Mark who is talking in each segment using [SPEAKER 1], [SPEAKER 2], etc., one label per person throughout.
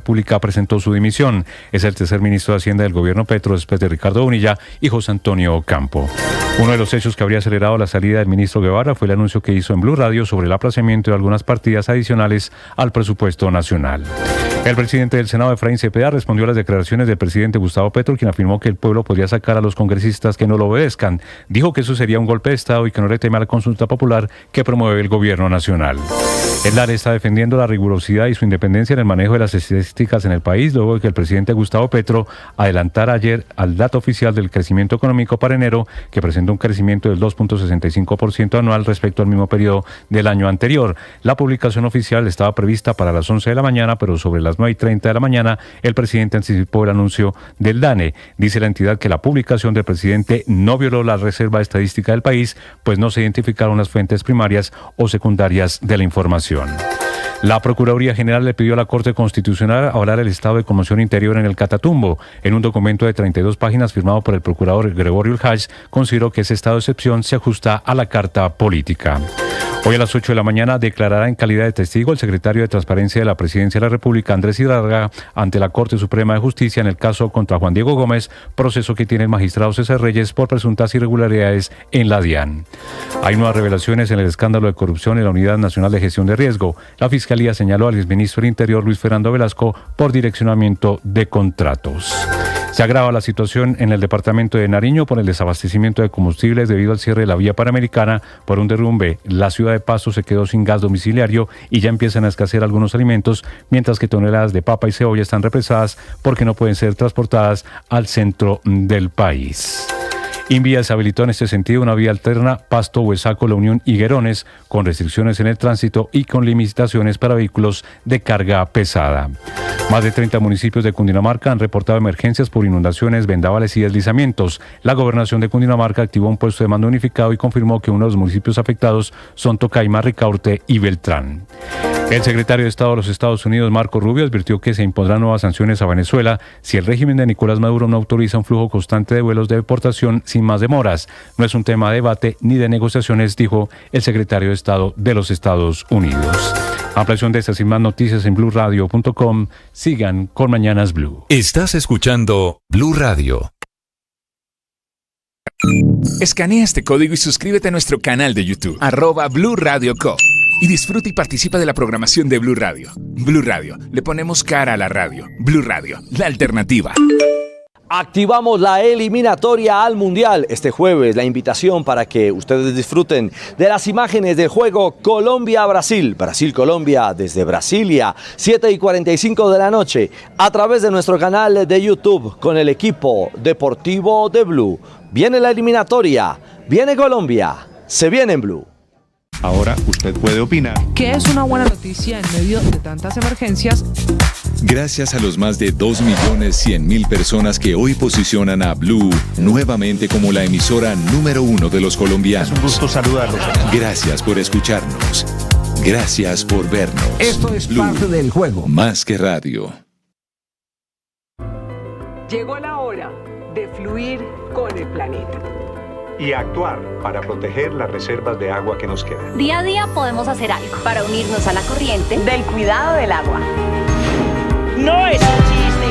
[SPEAKER 1] Pública presentó su dimisión. Es el tercer ministro de Hacienda del gobierno Petro después de Ricardo Bonilla y José Antonio Campo. Uno de los hechos que habría acelerado la salida del ministro Guevara fue el anuncio que hizo en Blue Radio sobre el aplazamiento de algunas partidas adicionales al presupuesto nacional. El presidente del Senado, Efraín Cepeda, respondió a las declaraciones del presidente Gustavo Petro, quien afirmó que el pueblo podría sacar a los congresistas que no lo obedezcan. Dijo que eso sería un golpe de Estado y que no le teme a la consulta popular que promueve el gobierno nacional. El DANE está defendiendo la rigurosidad y su independencia en el manejo de las estadísticas en el país, luego de que el presidente Gustavo Petro adelantara ayer al dato oficial del crecimiento económico para enero, que presenta un crecimiento del 2.65% anual respecto al mismo periodo del año anterior. La publicación oficial estaba prevista para las 11 de la mañana, pero sobre las 9:30 de la mañana, el presidente anticipó el anuncio del DANE. Dice la entidad que la publicación del presidente no violó la reserva estadística del país, pues no se identificaron las fuentes primarias o secundarias de la información. La Procuraduría General le pidió a la Corte Constitucional avalar el estado de conmoción interior en el Catatumbo. En un documento de 32 páginas firmado por el procurador Gregorio Urjach, consideró que ese estado de excepción se ajusta a la Carta Política. Hoy a las 8 de la mañana declarará en calidad de testigo el secretario de Transparencia de la Presidencia de la República, Andrés Hidalgo, ante la Corte Suprema de Justicia en el caso contra Juan Diego Gómez, proceso que tiene el magistrado César Reyes por presuntas irregularidades en la DIAN. Hay nuevas revelaciones en el escándalo de corrupción en la Unidad Nacional de Gestión de Riesgo. La Fiscalía señaló al exministro del Interior, Luis Fernando Velasco, por direccionamiento de contratos. Se agrava la situación en el departamento de Nariño por el desabastecimiento de combustibles debido al cierre de la vía panamericana por un derrumbe. La ciudad de Pasto se quedó sin gas domiciliario y ya empiezan a escasear algunos alimentos, mientras que toneladas de papa y cebolla están represadas porque no pueden ser transportadas al centro del país. Invía se habilitó en este sentido una vía alterna Pasto, Huesaco, La Unión y Guerones, con restricciones en el tránsito y con limitaciones para vehículos de carga pesada. Más de 30 municipios de Cundinamarca han reportado emergencias por inundaciones, vendavales y deslizamientos. La gobernación de Cundinamarca activó un puesto de mando unificado y confirmó que uno de los municipios afectados son Tocaima, Ricaurte y Beltrán. El secretario de Estado de los Estados Unidos, Marco Rubio, advirtió que se impondrán nuevas sanciones a Venezuela si el régimen de Nicolás Maduro no autoriza un flujo constante de vuelos de deportación sin más demoras. No es un tema de debate ni de negociaciones, dijo el secretario de Estado de los Estados Unidos. Ampliación de estas y más noticias en BlueRadio.com. Sigan con Mañanas Blue.
[SPEAKER 2] Estás escuchando Blue Radio.
[SPEAKER 3] Escanea este código y suscríbete a nuestro canal de YouTube, @BlueRadioCo. Y disfruta y participa de la programación de Blue Radio. Blue Radio, le ponemos cara a la radio. Blue Radio, la alternativa.
[SPEAKER 4] Activamos la eliminatoria al Mundial. Este jueves la invitación para que ustedes disfruten de las imágenes del juego Colombia-Brasil. Brasil-Colombia desde Brasilia, 7:45 de la noche, a través de nuestro canal de YouTube con el equipo deportivo de Blue. Viene la eliminatoria, viene Colombia, se viene en Blue.
[SPEAKER 5] Ahora usted puede opinar.
[SPEAKER 6] ¿Qué es una buena noticia en medio de tantas emergencias?
[SPEAKER 2] Gracias a los más de 2.100.000 personas que hoy posicionan a Blue nuevamente como la emisora número 1 de los colombianos.
[SPEAKER 5] Es un gusto saludarlos.
[SPEAKER 2] Gracias por escucharnos. Gracias por vernos.
[SPEAKER 7] Esto es
[SPEAKER 2] Blue,
[SPEAKER 7] parte del juego.
[SPEAKER 2] más que radio.
[SPEAKER 8] Llegó la hora de fluir con el planeta.
[SPEAKER 9] Y actuar para proteger las reservas de agua que nos quedan.
[SPEAKER 10] Día a día podemos hacer algo para unirnos a la corriente del cuidado del agua.
[SPEAKER 8] ¡No es un chiste!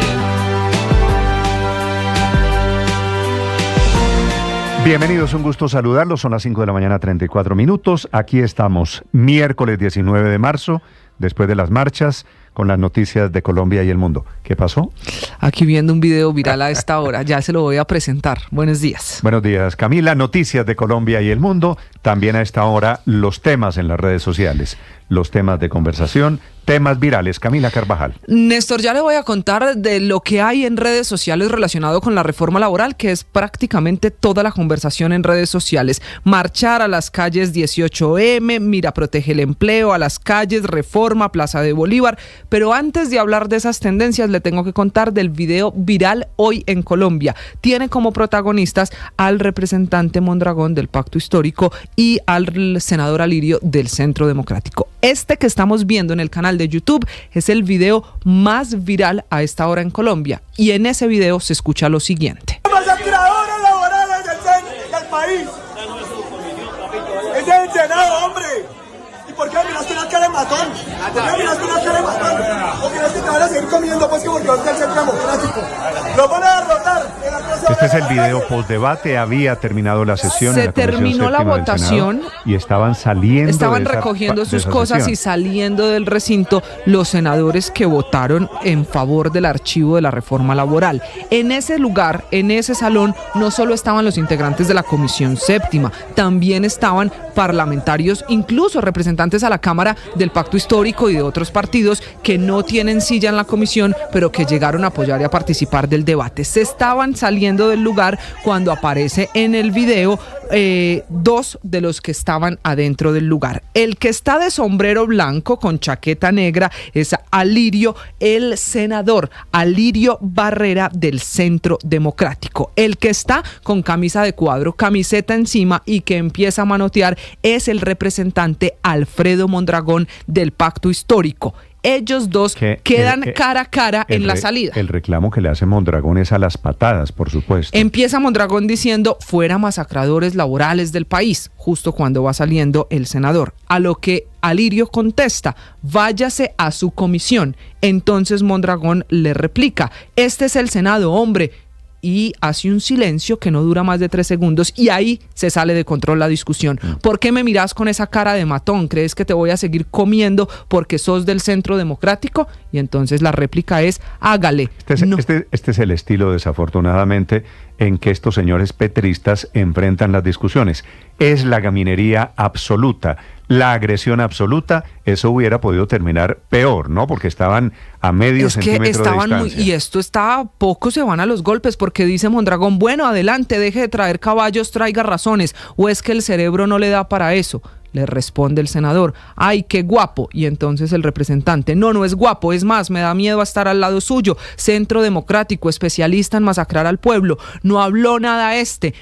[SPEAKER 5] Bienvenidos, un gusto saludarlos. Son las 5 de la mañana, 34 minutos. Aquí estamos, miércoles 19 de marzo, después de las marchas, con las noticias de Colombia y el mundo. ¿Qué pasó?
[SPEAKER 6] Aquí viendo un video viral a esta hora, ya se lo voy a presentar. Buenos días.
[SPEAKER 5] Buenos días, Camila. Noticias de Colombia y el mundo. También a esta hora los temas en las redes sociales, los temas de conversación, temas virales. Camila Carvajal.
[SPEAKER 6] Néstor, ya le voy a contar de lo que hay en redes sociales relacionado con la reforma laboral, que es prácticamente toda la conversación en redes sociales. Marchar a las calles 18M, Mira Protege el Empleo, a las calles, Reforma, Plaza de Bolívar. Pero antes de hablar de esas tendencias, le tengo que contar del video viral hoy en Colombia. Tiene como protagonistas al representante Mondragón del Pacto Histórico y al senador Alirio del Centro Democrático. Este que estamos viendo en el canal de YouTube es el video más viral a esta hora en Colombia. Y en ese video se escucha lo siguiente.
[SPEAKER 11] ¡Masacradores laborales del país! ¡Es del Senado, hombre! ¿Y por qué miraste la cara de matón? ¿Por qué miraste una cara de matón? ¿O crees que te van a seguir comiendo pues que porque vas del centro democrático? ¡Lo van a derrotar!
[SPEAKER 5] Este es el video postdebate. Había terminado la sesión.
[SPEAKER 6] Se terminó la votación
[SPEAKER 5] y estaban saliendo.
[SPEAKER 6] Estaban recogiendo sus cosas y saliendo del recinto los senadores que votaron en favor del archivo de la reforma laboral. En ese lugar, en ese salón, no solo estaban los integrantes de la Comisión Séptima, también estaban parlamentarios, incluso representantes a la Cámara del Pacto Histórico y de otros partidos que no tienen silla en la comisión, pero que llegaron a apoyar y a participar del debate. Se estaban saliendo del lugar cuando aparece en el video dos de los que estaban adentro del lugar. El que está de sombrero blanco con chaqueta negra es Alirio, el senador Alirio Barrera del Centro Democrático. El que está con camisa de cuadro, camiseta encima y que empieza a manotear es el representante Alfredo Mondragón del Pacto Histórico. Ellos dos quedan cara a cara en la salida.
[SPEAKER 5] El reclamo que le hace Mondragón es a las patadas, por supuesto.
[SPEAKER 6] Empieza Mondragón diciendo fuera masacradores laborales del país, justo cuando va saliendo el senador. A lo que Alirio contesta, váyase a su comisión. Entonces Mondragón le replica, este es el Senado, hombre. Y hace un silencio que no dura más de 3 segundos y ahí se sale de control la discusión. ¿Por qué me miras con esa cara de matón? ¿Crees que te voy a seguir comiendo porque sos del Centro Democrático? Y entonces la réplica es, hágale.
[SPEAKER 5] Este es el estilo, desafortunadamente, en que estos señores petristas enfrentan las discusiones. Es la gaminería absoluta, la agresión absoluta. Eso hubiera podido terminar peor, ¿no? Porque estaban a medio centímetro de distancia.
[SPEAKER 6] Y esto está, pocos se van a los golpes, porque dice Mondragón, bueno, adelante, deje de traer caballos, traiga razones, o es que el cerebro no le da para eso. Le responde el senador, ¡ay, qué guapo! Y entonces el representante, no es guapo, es más, me da miedo a estar al lado suyo. Centro Democrático, especialista en masacrar al pueblo. No habló nada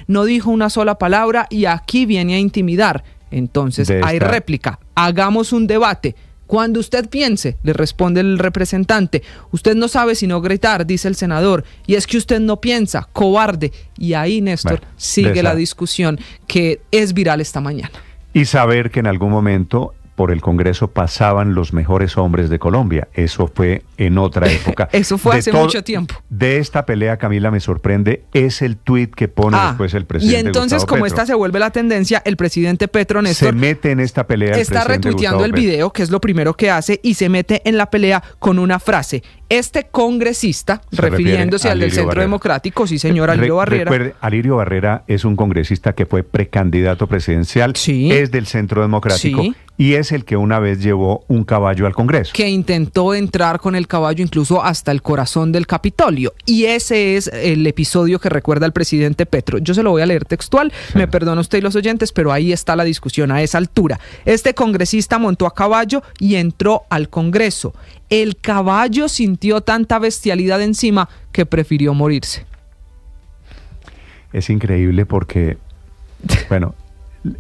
[SPEAKER 6] no dijo una sola palabra y aquí viene a intimidar. Entonces hay réplica, hagamos un debate. Cuando usted piense, le responde el representante, usted no sabe sino gritar, dice el senador, y es que usted no piensa, cobarde. Y ahí, Néstor, sigue la discusión que es viral esta mañana.
[SPEAKER 5] Y saber que en algún momento por el Congreso pasaban los mejores hombres de Colombia. Eso fue en otra época.
[SPEAKER 6] Eso fue hace mucho tiempo.
[SPEAKER 5] De esta pelea, Camila, me sorprende, es el tuit que pone después el presidente.
[SPEAKER 6] Y entonces,
[SPEAKER 5] Gustavo
[SPEAKER 6] como
[SPEAKER 5] Petro.
[SPEAKER 6] esta se vuelve la tendencia, el presidente Petro, Néstor,
[SPEAKER 5] se mete en esta pelea.
[SPEAKER 6] Está retuiteando el video, que es lo primero que hace, y se mete en la pelea con una frase. Este congresista, refiriéndose al del Centro Democrático, sí señor, Alirio Barrera.
[SPEAKER 5] Recuerde, Alirio Barrera es un congresista que fue precandidato presidencial, es del Centro Democrático, y es el que una vez llevó un caballo al Congreso.
[SPEAKER 6] Que intentó entrar con el caballo incluso hasta el corazón del Capitolio. Y ese es el episodio que recuerda al presidente Petro. Yo se lo voy a leer textual, me perdona usted y los oyentes, pero ahí está la discusión a esa altura. Este congresista montó a caballo y entró al Congreso. El caballo sintió tanta bestialidad encima que prefirió morirse.
[SPEAKER 5] Es increíble porque, bueno,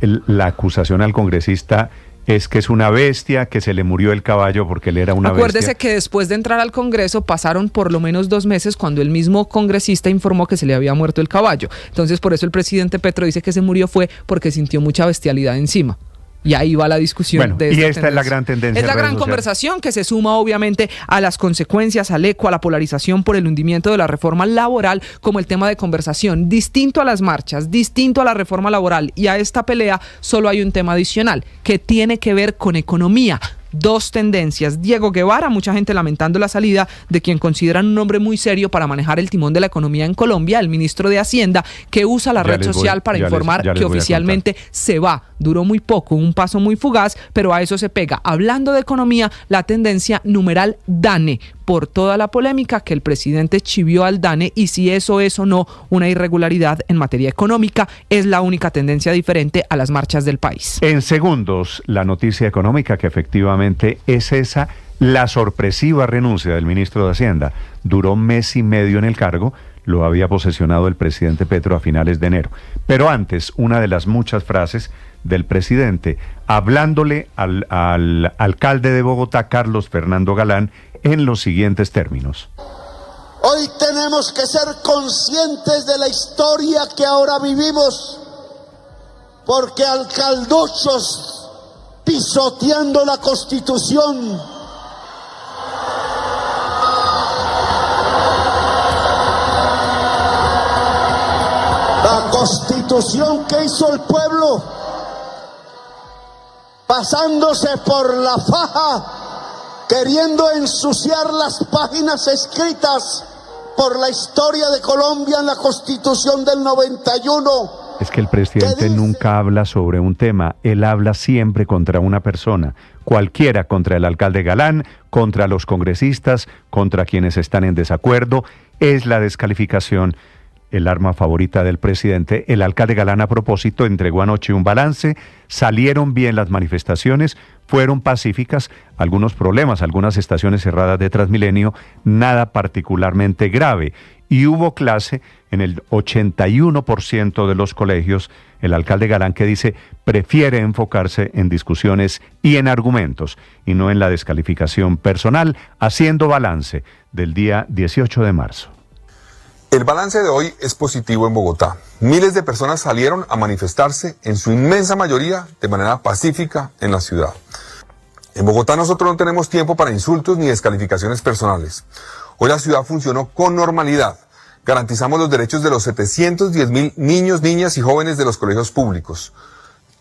[SPEAKER 5] la acusación al congresista es que es una bestia, que se le murió el caballo porque él era una bestia.
[SPEAKER 6] Acuérdese que después de entrar al Congreso pasaron por lo menos 2 meses cuando el mismo congresista informó que se le había muerto el caballo. Entonces por eso el presidente Petro dice que se murió fue porque sintió mucha bestialidad encima. Y ahí va la discusión.
[SPEAKER 5] Bueno,
[SPEAKER 6] de
[SPEAKER 5] y esta es la gran tendencia.
[SPEAKER 6] Es la gran conversación que se suma obviamente a las consecuencias, al eco, a la polarización por el hundimiento de la reforma laboral como el tema de conversación. Distinto a las marchas, distinto a la reforma laboral y a esta pelea, solo hay un tema adicional que tiene que ver con economía. 2 tendencias. Diego Guevara, mucha gente lamentando la salida de quien consideran un hombre muy serio para manejar el timón de la economía en Colombia, el ministro de Hacienda, que usa la red social para informar que oficialmente se va. Duró muy poco, un paso muy fugaz, pero a eso se pega. Hablando de economía, la tendencia numeral DANE, por toda la polémica que el presidente chivió al DANE y si eso es o no una irregularidad en materia económica, es la única tendencia diferente a las marchas del país.
[SPEAKER 5] En segundos, la noticia económica que efectivamente es esa, la sorpresiva renuncia del ministro de Hacienda. Duró 1 mes y medio en el cargo, lo había posesionado el presidente Petro a finales de enero. Pero antes, una de las muchas frases del presidente, hablándole al alcalde de Bogotá, Carlos Fernando Galán, en los siguientes términos.
[SPEAKER 7] Hoy tenemos que ser conscientes de la historia que ahora vivimos, porque alcalduchos pisoteando la Constitución. La Constitución que hizo el pueblo, pasándose por la faja, queriendo ensuciar las páginas escritas por la historia de Colombia en la Constitución del 91.
[SPEAKER 5] Es que el presidente nunca habla sobre un tema, él habla siempre contra una persona, cualquiera, contra el alcalde Galán, contra los congresistas, contra quienes están en desacuerdo. Es la descalificación el arma favorita del presidente. El alcalde Galán, a propósito, entregó anoche un balance. Salieron bien las manifestaciones, fueron pacíficas, algunos problemas, algunas estaciones cerradas de Transmilenio, nada particularmente grave. Y hubo clase en el 81% de los colegios. El alcalde Galán, que dice, prefiere enfocarse en discusiones y en argumentos, y no en la descalificación personal, haciendo balance del día 18 de marzo.
[SPEAKER 12] El balance de hoy es positivo en Bogotá. Miles de personas salieron a manifestarse, en su inmensa mayoría de manera pacífica, en la ciudad. En Bogotá nosotros no tenemos tiempo para insultos ni descalificaciones personales. Hoy la ciudad funcionó con normalidad. Garantizamos los derechos de los 710.000 niños, niñas y jóvenes de los colegios públicos.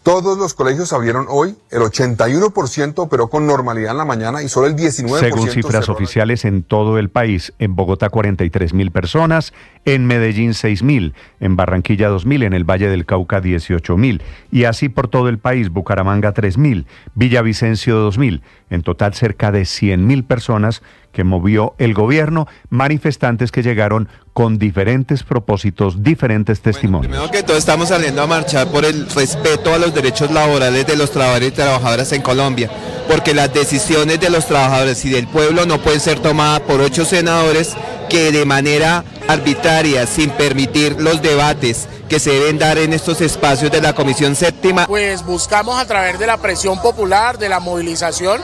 [SPEAKER 12] Todos los colegios abrieron hoy, el 81% operó con normalidad en la mañana y solo el 19%...
[SPEAKER 5] Según cifras oficiales en todo el país, en Bogotá 43.000 personas, en Medellín 6.000, en Barranquilla 2.000, en el Valle del Cauca 18.000, y así por todo el país, Bucaramanga 3.000, Villavicencio 2.000, en total cerca de 100.000 personas que movió el gobierno, manifestantes que llegaron con diferentes propósitos, diferentes testimonios.
[SPEAKER 13] Primero que todo estamos saliendo a marchar por el respeto a los derechos laborales de los trabajadores y trabajadoras en Colombia, porque las decisiones de los trabajadores y del pueblo no pueden ser tomadas por 8 senadores que de manera arbitraria, sin permitir los debates que se deben dar en estos espacios de la Comisión Séptima.
[SPEAKER 14] Pues buscamos a través de la presión popular, de la movilización,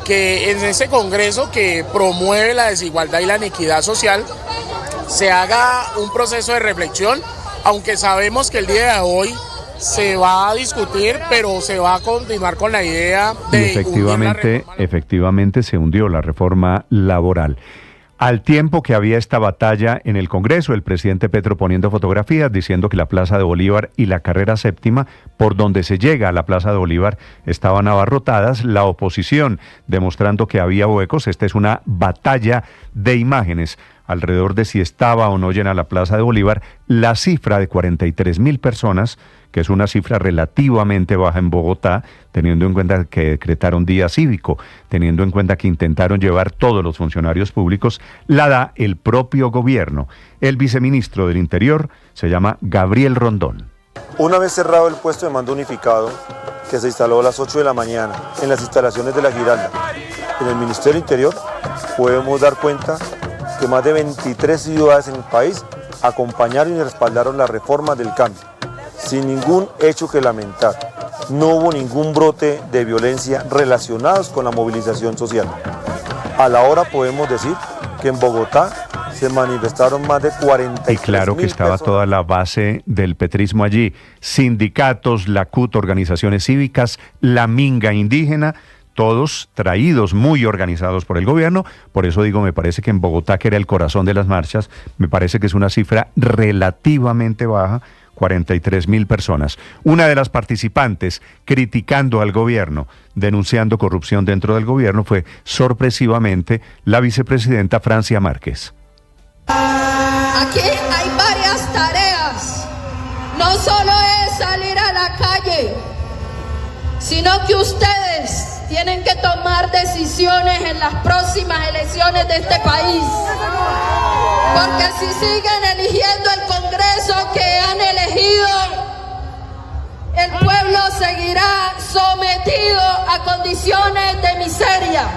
[SPEAKER 14] que en ese Congreso que promueve la desigualdad y la inequidad social se haga un proceso de reflexión, aunque sabemos que el día de hoy se va a discutir, pero se va a continuar con la idea de...
[SPEAKER 5] Y efectivamente se hundió la reforma laboral. Al tiempo que había esta batalla en el Congreso, el presidente Petro poniendo fotografías diciendo que la Plaza de Bolívar y la carrera séptima, por donde se llega a la Plaza de Bolívar, estaban abarrotadas, la oposición demostrando que había huecos. Esta es una batalla de imágenes alrededor de si estaba o no llena la Plaza de Bolívar. La cifra de 43.000 personas, que es una cifra relativamente baja en Bogotá, teniendo en cuenta que decretaron día cívico, teniendo en cuenta que intentaron llevar todos los funcionarios públicos, la da el propio gobierno. El viceministro del Interior se llama Gabriel Rondón.
[SPEAKER 15] Una vez cerrado el puesto de mando unificado, que se instaló a las 8 de la mañana en las instalaciones de la Giralda, en el Ministerio del Interior, podemos dar cuenta que más de 23 ciudades en el país acompañaron y respaldaron la reforma del cambio, sin ningún hecho que lamentar. No hubo ningún brote de violencia relacionados con la movilización social. A la hora podemos decir que en Bogotá se manifestaron más de 43.000
[SPEAKER 5] Y claro que estaba
[SPEAKER 15] personas.
[SPEAKER 5] toda la base del petrismo allí, sindicatos, la CUT, organizaciones cívicas, la minga indígena, todos traídos, muy organizados por el gobierno. Por eso digo, me parece que en Bogotá, que era el corazón de las marchas, me parece que es una cifra relativamente baja, 43.000 personas. Una de las participantes criticando al gobierno, denunciando corrupción dentro del gobierno, fue sorpresivamente la vicepresidenta Francia Márquez.
[SPEAKER 16] Aquí hay varias tareas. No solo es salir a la calle, sino que ustedes tienen que tomar decisiones en las próximas elecciones de este país. Porque si siguen eligiendo el Congreso que han elegido, el pueblo seguirá sometido a condiciones de miseria.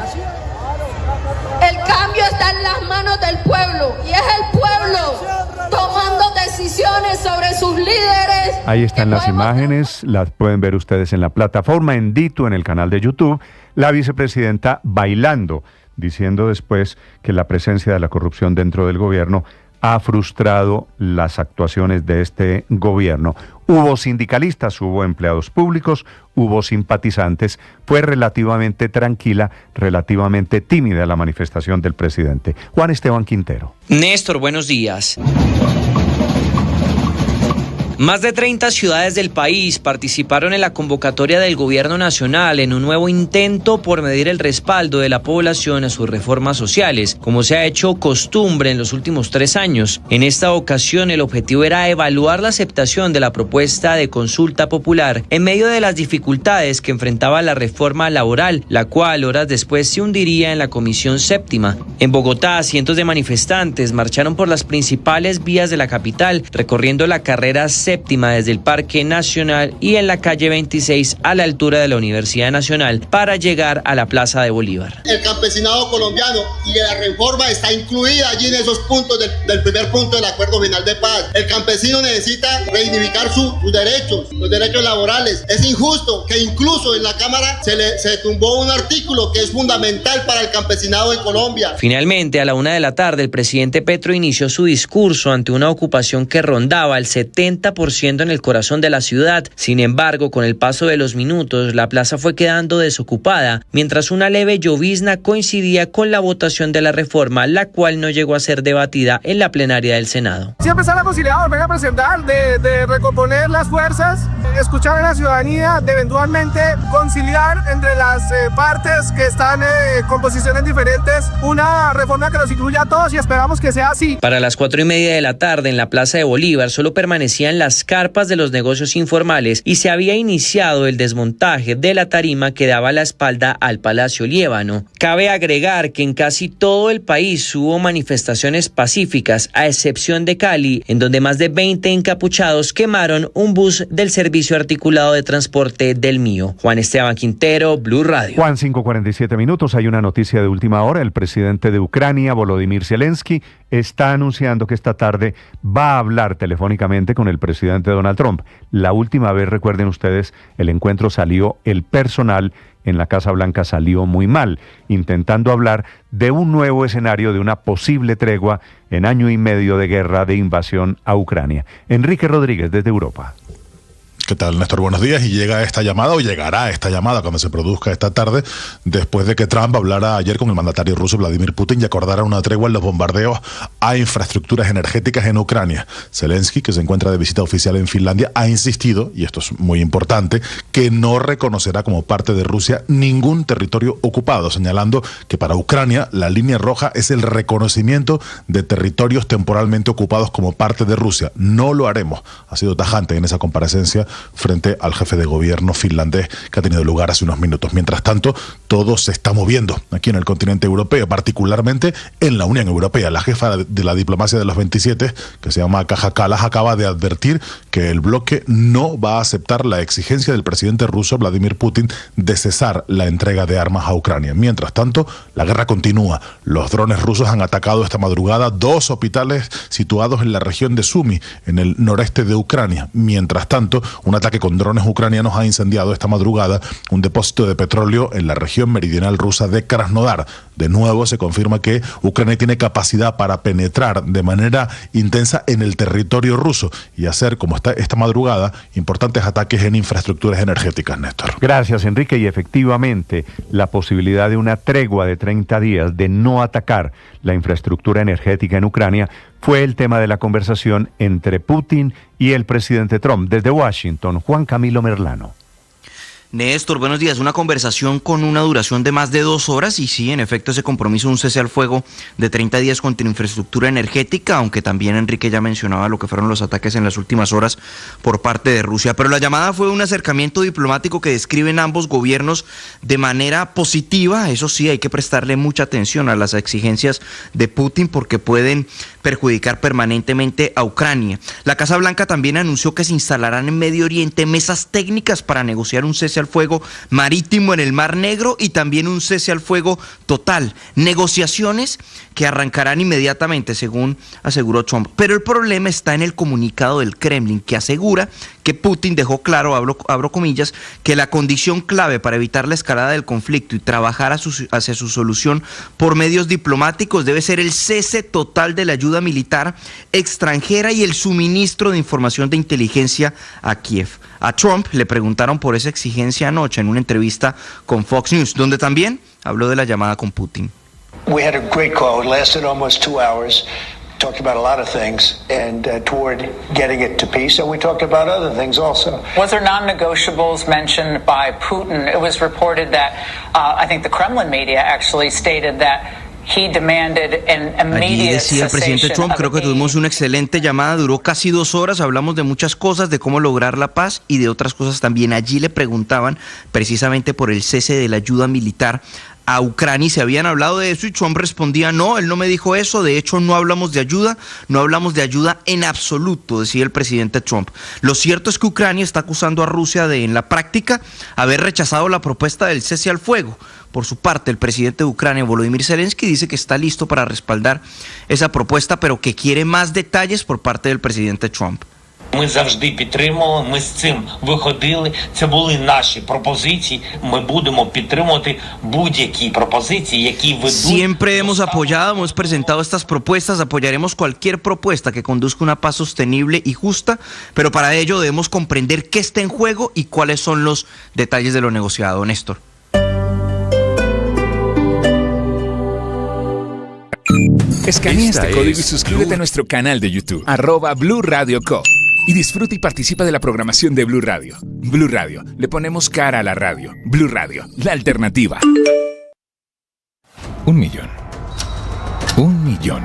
[SPEAKER 16] El cambio está en las manos del pueblo y es el pueblo tomando decisiones sobre sus líderes.
[SPEAKER 5] Ahí están las imágenes, las pueden ver ustedes en la plataforma, en Dito, en el canal de YouTube, la vicepresidenta bailando, diciendo después que la presencia de la corrupción dentro del gobierno ha frustrado las actuaciones de este gobierno. Hubo sindicalistas, hubo empleados públicos, hubo simpatizantes. Fue relativamente tranquila, relativamente tímida la manifestación del presidente. Juan Esteban Quintero.
[SPEAKER 17] Néstor, buenos días. Más de 30 ciudades del país participaron en la convocatoria del Gobierno Nacional en un nuevo intento por medir el respaldo de la población a sus reformas sociales, como se ha hecho costumbre en los últimos 3 años. En esta ocasión, el objetivo era evaluar la aceptación de la propuesta de consulta popular en medio de las dificultades que enfrentaba la reforma laboral, la cual horas después se hundiría en la Comisión Séptima. En Bogotá, cientos de manifestantes marcharon por las principales vías de la capital, recorriendo la carrera Séptima desde el Parque Nacional y en la calle 26 a la altura de la Universidad Nacional para llegar a la Plaza de Bolívar.
[SPEAKER 7] El campesinado colombiano y la reforma está incluida allí en esos puntos del primer punto del acuerdo final de paz. El campesino necesita reivindicar sus derechos, los derechos laborales. Es injusto que incluso en la Cámara se tumbó un artículo que es fundamental para el campesinado en Colombia.
[SPEAKER 17] Finalmente, a la 1 de la tarde, el presidente Petro inició su discurso ante una ocupación que rondaba el 70% en el corazón de la ciudad. Sin embargo, con el paso de los minutos, la plaza fue quedando desocupada, mientras una leve llovizna coincidía con la votación de la reforma, la cual no llegó a ser debatida en la plenaria del Senado.
[SPEAKER 18] Siempre está la posibilidad de volver a presentar, de recomponer las fuerzas, escuchar a la ciudadanía, de eventualmente conciliar entre las partes que están con posiciones diferentes, una reforma que nos incluya a todos y esperamos que sea así.
[SPEAKER 17] Para las 4:30 de la tarde, en la Plaza de Bolívar, solo permanecían las carpas de los negocios informales y se había iniciado el desmontaje de la tarima que daba la espalda al Palacio Liébano. Cabe agregar que en casi todo el país hubo manifestaciones pacíficas, a excepción de Cali, en donde más de 20 encapuchados quemaron un bus del servicio articulado de transporte del Mío. Juan Esteban Quintero, Blue Radio.
[SPEAKER 5] Juan, 5:47 minutos. Hay una noticia de última hora. El presidente de Ucrania, Volodymyr Zelensky, está anunciando que esta tarde va a hablar telefónicamente con el presidente Donald Trump. La última vez, recuerden ustedes, el encuentro salió, el personal en la Casa Blanca salió muy mal, intentando hablar de un nuevo escenario, de una posible tregua en año y medio de guerra de invasión a Ucrania. Enrique Rodríguez, desde Europa.
[SPEAKER 19] ¿Qué tal, Néstor? Buenos días. Y llega esta llamada, o llegará esta llamada cuando se produzca esta tarde, después de que Trump hablara ayer con el mandatario ruso Vladimir Putin y acordara una tregua en los bombardeos a infraestructuras energéticas en Ucrania. Zelensky, que se encuentra de visita oficial en Finlandia, ha insistido, y esto es muy importante, que no reconocerá como parte de Rusia ningún territorio ocupado, señalando que para Ucrania la línea roja es el reconocimiento de territorios temporalmente ocupados como parte de Rusia. No lo haremos. Ha sido tajante en esa comparecencia frente al jefe de gobierno finlandés que ha tenido lugar hace unos minutos. Mientras tanto, todo se está moviendo aquí en el continente europeo, particularmente en la Unión Europea. La jefa de la diplomacia de los 27, que se llama Kaja Kallas, acaba de advertir que el bloque no va a aceptar la exigencia del presidente ruso Vladimir Putin de cesar la entrega de armas a Ucrania. Mientras tanto, la guerra continúa. Los drones rusos han atacado esta madrugada 2 hospitales situados en la región de Sumy, en el noreste de Ucrania. Mientras tanto, un ataque con drones ucranianos ha incendiado esta madrugada un depósito de petróleo en la región meridional rusa de Krasnodar. De nuevo se confirma que Ucrania tiene capacidad para penetrar de manera intensa en el territorio ruso y hacer, como está esta madrugada, importantes ataques en infraestructuras energéticas, Néstor.
[SPEAKER 5] Gracias, Enrique. Y efectivamente, la posibilidad de una tregua de 30 días de no atacar la infraestructura energética en Ucrania fue el tema de la conversación entre Putin y el presidente Trump. Desde Washington, Juan Camilo Merlano.
[SPEAKER 20] Néstor, buenos días. Una conversación con una duración de más de 2 horas y sí, en efecto, ese compromiso, un cese al fuego de 30 días contra infraestructura energética, aunque también Enrique ya mencionaba lo que fueron los ataques en las últimas horas por parte de Rusia. Pero la llamada fue un acercamiento diplomático que describen ambos gobiernos de manera positiva. Eso sí, hay que prestarle mucha atención a las exigencias de Putin porque pueden perjudicar permanentemente a Ucrania. La Casa Blanca también anunció que se instalarán en Medio Oriente mesas técnicas para negociar un cese al fuego marítimo en el Mar Negro y también un cese al fuego total. Negociaciones que arrancarán inmediatamente, según aseguró Trump. Pero el problema está en el comunicado del Kremlin, que asegura que Putin dejó claro, abro comillas, que la condición clave para evitar la escalada del conflicto y trabajar hacia su solución por medios diplomáticos debe ser el cese total de la ayuda militar extranjera y el suministro de información de inteligencia a Kiev. A Trump le preguntaron por esa exigencia anoche en una entrevista con Fox News, donde también habló de la llamada con Putin.
[SPEAKER 21] We had a great call. It lasted almost 2 hours. Talked about a lot of things and toward getting it to peace, and we talked about other things also.
[SPEAKER 22] Was there non-negotiables mentioned by Putin? It was reported that I think the Kremlin media actually stated that he demanded an immediate
[SPEAKER 20] Allí decía el presidente
[SPEAKER 22] cessation
[SPEAKER 20] Trump,
[SPEAKER 22] of
[SPEAKER 20] creo que tuvimos una excelente llamada, duró casi 2 horas, hablamos de muchas cosas, de cómo lograr la paz y de otras cosas también. Allí le preguntaban precisamente por el cese de la ayuda militar a Ucrania y se habían hablado de eso y Trump respondía: no, él no me dijo eso, de hecho no hablamos de ayuda en absoluto, decía el presidente Trump. Lo cierto es que Ucrania está acusando a Rusia de, en la práctica, haber rechazado la propuesta del cese al fuego. Por su parte, el presidente de Ucrania, Volodymyr Zelensky, dice que está listo para respaldar esa propuesta, pero que quiere más detalles por parte del presidente Trump.
[SPEAKER 23] Ми завжди підтримували, ми з цим виходили, це були наші пропозиції, ми будемо підтримувати будь-які пропозиції, які ведуть...
[SPEAKER 20] Siempre hemos apoyado, hemos presentado estas propuestas, apoyaremos cualquier propuesta que conduzca a una paz sostenible y justa, pero para ello debemos comprender qué está en juego y cuáles son los detalles de lo negociado. Néstor.
[SPEAKER 3] Escanea este código y suscríbete a nuestro canal de YouTube, @Blue Radio Co. Y disfruta y participa de la programación de Blue Radio. Blue Radio, le ponemos cara a la radio. Blue Radio, la alternativa. 1 millón. 1 millón.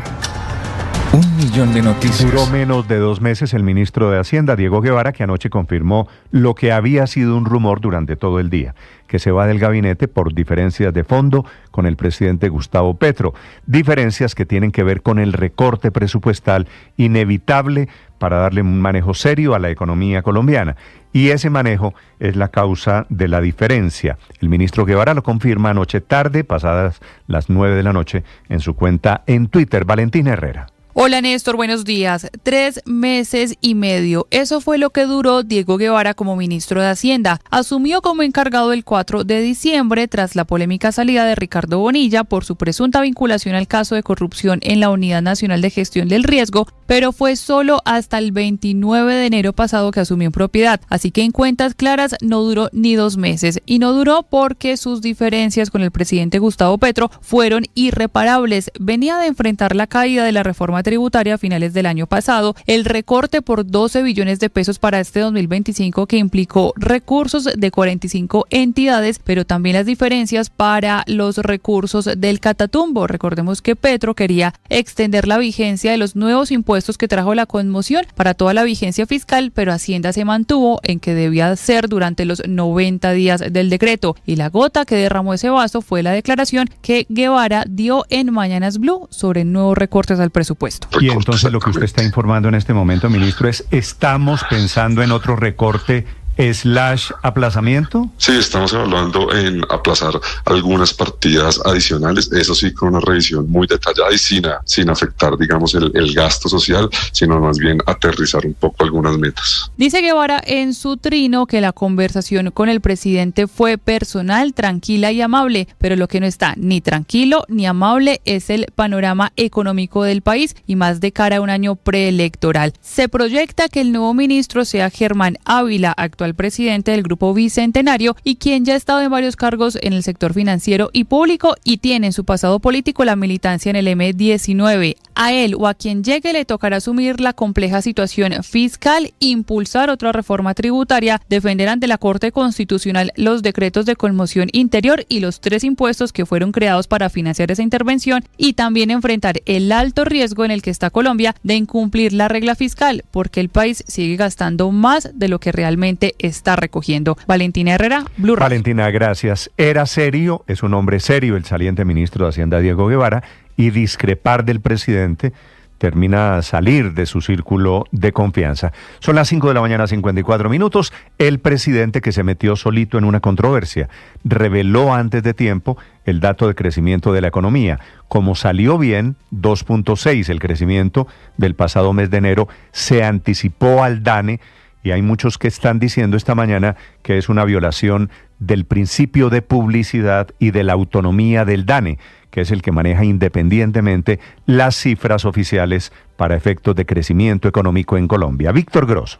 [SPEAKER 3] 1 millón de noticias.
[SPEAKER 5] Duró menos de 2 meses el ministro de Hacienda, Diego Guevara, que anoche confirmó lo que había sido un rumor durante todo el día, que se va del gabinete por diferencias de fondo con el presidente Gustavo Petro. Diferencias que tienen que ver con el recorte presupuestal inevitable para darle un manejo serio a la economía colombiana. Y ese manejo es la causa de la diferencia. El ministro Guevara lo confirma anoche tarde, pasadas las 9 de la noche, en su cuenta en Twitter. Valentina Herrera.
[SPEAKER 24] Hola Néstor, buenos días. 3 meses y medio. Eso fue lo que duró Diego Guevara como ministro de Hacienda. Asumió como encargado el 4 de diciembre tras la polémica salida de Ricardo Bonilla por su presunta vinculación al caso de corrupción en la Unidad Nacional de Gestión del Riesgo, pero fue solo hasta el 29 de enero pasado que asumió en propiedad. Así que en cuentas claras no duró ni 2 meses. Y no duró porque sus diferencias con el presidente Gustavo Petro fueron irreparables. Venía de enfrentar la caída de la reforma tributaria a finales del año pasado, el recorte por 12 billones de pesos para este 2025 que implicó recursos de 45 entidades, pero también las diferencias para los recursos del Catatumbo. Recordemos que Petro quería extender la vigencia de los nuevos impuestos que trajo la conmoción para toda la vigencia fiscal, pero Hacienda se mantuvo en que debía ser durante los 90 días del decreto. Y la gota que derramó ese vaso fue la declaración que Guevara dio en Mañanas Blue sobre nuevos recortes al presupuesto.
[SPEAKER 5] Y entonces lo que usted está informando en este momento, ministro, es: ¿estamos pensando en otro recorte / aplazamiento?
[SPEAKER 25] Sí, estamos evaluando en aplazar algunas partidas adicionales, eso sí, con una revisión muy detallada y sin afectar, digamos, el gasto social, sino más bien aterrizar un poco algunas metas.
[SPEAKER 24] Dice Guevara en su trino que la conversación con el presidente fue personal, tranquila y amable, pero lo que no está ni tranquilo ni amable es el panorama económico del país y más de cara a un año preelectoral. Se proyecta que el nuevo ministro sea Germán Ávila, actual presidente del Grupo Bicentenario y quien ya ha estado en varios cargos en el sector financiero y público y tiene en su pasado político la militancia en el M19. A él o a quien llegue le tocará asumir la compleja situación fiscal, impulsar otra reforma tributaria, defender ante la Corte Constitucional los decretos de conmoción interior y los 3 impuestos que fueron creados para financiar esa intervención y también enfrentar el alto riesgo en el que está Colombia de incumplir la regla fiscal, porque el país sigue gastando más de lo que realmente está recogiendo. Valentina Herrera, Blue Radio.
[SPEAKER 5] Valentina, gracias. Era serio, es un hombre serio el saliente ministro de Hacienda Diego Guevara, y discrepar del presidente termina salir de su círculo de confianza. Son las 5 de la mañana, 54 minutos. El presidente, que se metió solito en una controversia, reveló antes de tiempo el dato de crecimiento de la economía. Como salió bien, 2.6 el crecimiento del pasado mes de enero, se anticipó al DANE, y hay muchos que están diciendo esta mañana que es una violación del principio de publicidad y de la autonomía del DANE, que es el que maneja independientemente las cifras oficiales para efectos de crecimiento económico en Colombia. Víctor Grosso.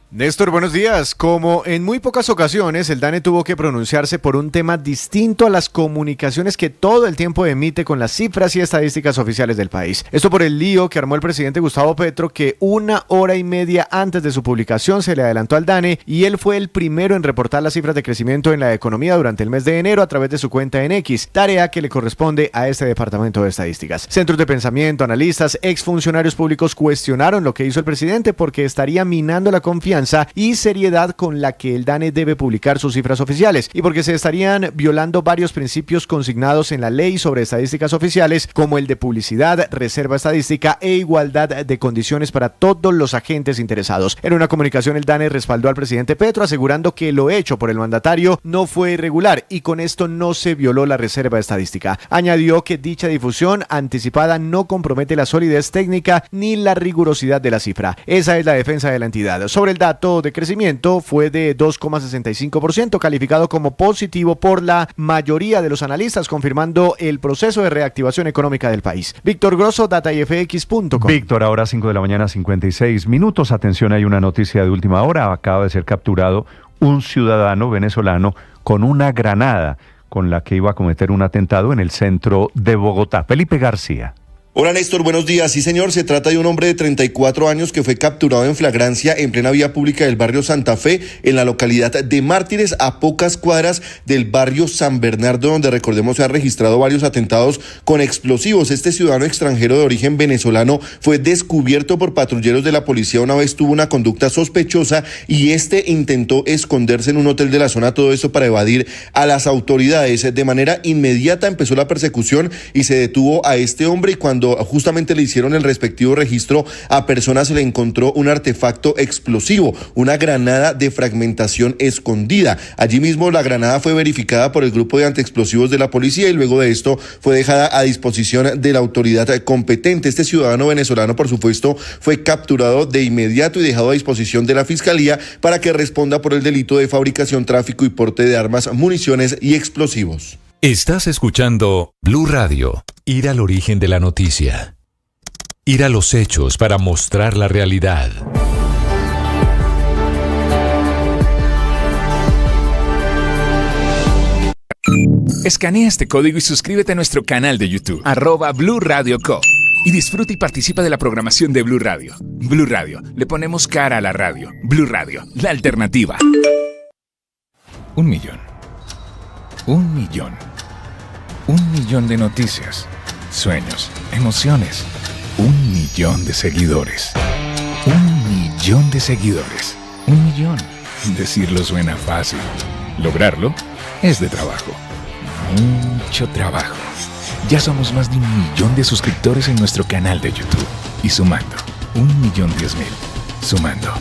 [SPEAKER 1] Néstor, buenos días. Como en muy pocas ocasiones, el DANE tuvo que pronunciarse por un tema distinto a las comunicaciones que todo el tiempo emite con las cifras y estadísticas oficiales del país. Esto por el lío que armó el presidente Gustavo Petro, que 1 hora y media antes de su publicación se le adelantó al DANE y él fue el primero en reportar las cifras de crecimiento en la economía durante el mes de enero a través de su cuenta en X, tarea que le corresponde a este departamento de estadísticas. Centros de pensamiento, analistas, exfuncionarios públicos cuestionaron lo que hizo el presidente porque estaría minando la confianza y seriedad con la que el DANE debe publicar sus cifras oficiales y porque se estarían violando varios principios consignados en la ley sobre estadísticas oficiales, como el de publicidad, reserva estadística e igualdad de condiciones para todos los agentes interesados. En una comunicación, el DANE respaldó al presidente Petro, asegurando que lo hecho por el mandatario no fue irregular y con esto no se violó la reserva estadística. Añadió que dicha difusión anticipada no compromete la solidez técnica ni la rigurosidad de la cifra. Esa es la defensa de la entidad. Sobre el dato de crecimiento, fue de 2,65%, calificado como positivo por la mayoría de los analistas, confirmando el proceso de reactivación económica del país. Víctor Grosso, datayfx.com.
[SPEAKER 5] Víctor, ahora 5 de la mañana, 56 minutos. Atención, hay una noticia de última hora. Acaba de ser capturado un ciudadano venezolano con una granada con la que iba a cometer un atentado en el centro de Bogotá. Felipe García.
[SPEAKER 2] Hola Néstor, buenos días. Sí señor, se trata de un hombre de 34 años que fue capturado en flagrancia en plena vía pública del barrio Santa Fe, en la localidad de Mártires, a pocas cuadras del barrio San Bernardo, donde recordemos se han registrado varios atentados con explosivos. Este ciudadano extranjero de origen venezolano fue descubierto por patrulleros de la policía una vez tuvo una conducta sospechosa y intentó esconderse en un hotel de la zona, todo esto para evadir a las autoridades. De manera inmediata empezó la persecución y se detuvo a este hombre, y cuando justamente le hicieron el respectivo registro a personas se le encontró un artefacto explosivo, una granada de fragmentación escondida. Allí mismo la granada fue verificada por el grupo de antiexplosivos de la policía y luego de esto fue dejada a disposición de la autoridad competente. Este ciudadano venezolano, por supuesto, fue capturado de inmediato y dejado a disposición de la fiscalía para que responda por el delito de fabricación, tráfico y porte de armas, municiones y explosivos.
[SPEAKER 4] Estás escuchando Blue Radio. Ir al origen de la noticia. Ir a los hechos para mostrar la realidad.
[SPEAKER 3] Escanea este código y suscríbete a nuestro canal de YouTube, @Blue Radio Co. Y disfruta y participa de la programación de Blue Radio. Blue Radio, le ponemos cara a la radio. Blue Radio, la alternativa.
[SPEAKER 9] 1 millón. 1 millón. 1 millón de noticias, sueños, emociones. 1 millón de seguidores. 1 millón de seguidores. 1 millón. Decirlo suena fácil. Lograrlo es de trabajo. Mucho trabajo. Ya somos más de 1 millón de suscriptores en nuestro canal de YouTube. Y sumando, 1.010.000. Sumando,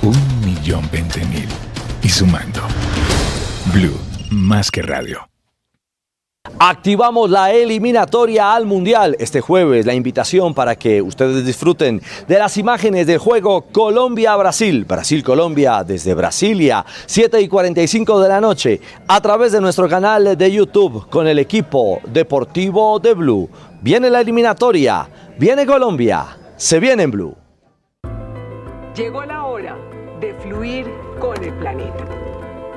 [SPEAKER 9] 1.020.000. Y sumando. Blue, más que radio.
[SPEAKER 10] Activamos la eliminatoria al Mundial. Este jueves la invitación para que ustedes disfruten de las imágenes del juego Colombia-Brasil. Brasil-Colombia desde Brasilia, 7:45 de la noche, a través de nuestro canal de YouTube con el equipo deportivo de Blue. Viene la eliminatoria, viene Colombia, se viene en Blue.
[SPEAKER 8] Llegó la hora de fluir con el planeta.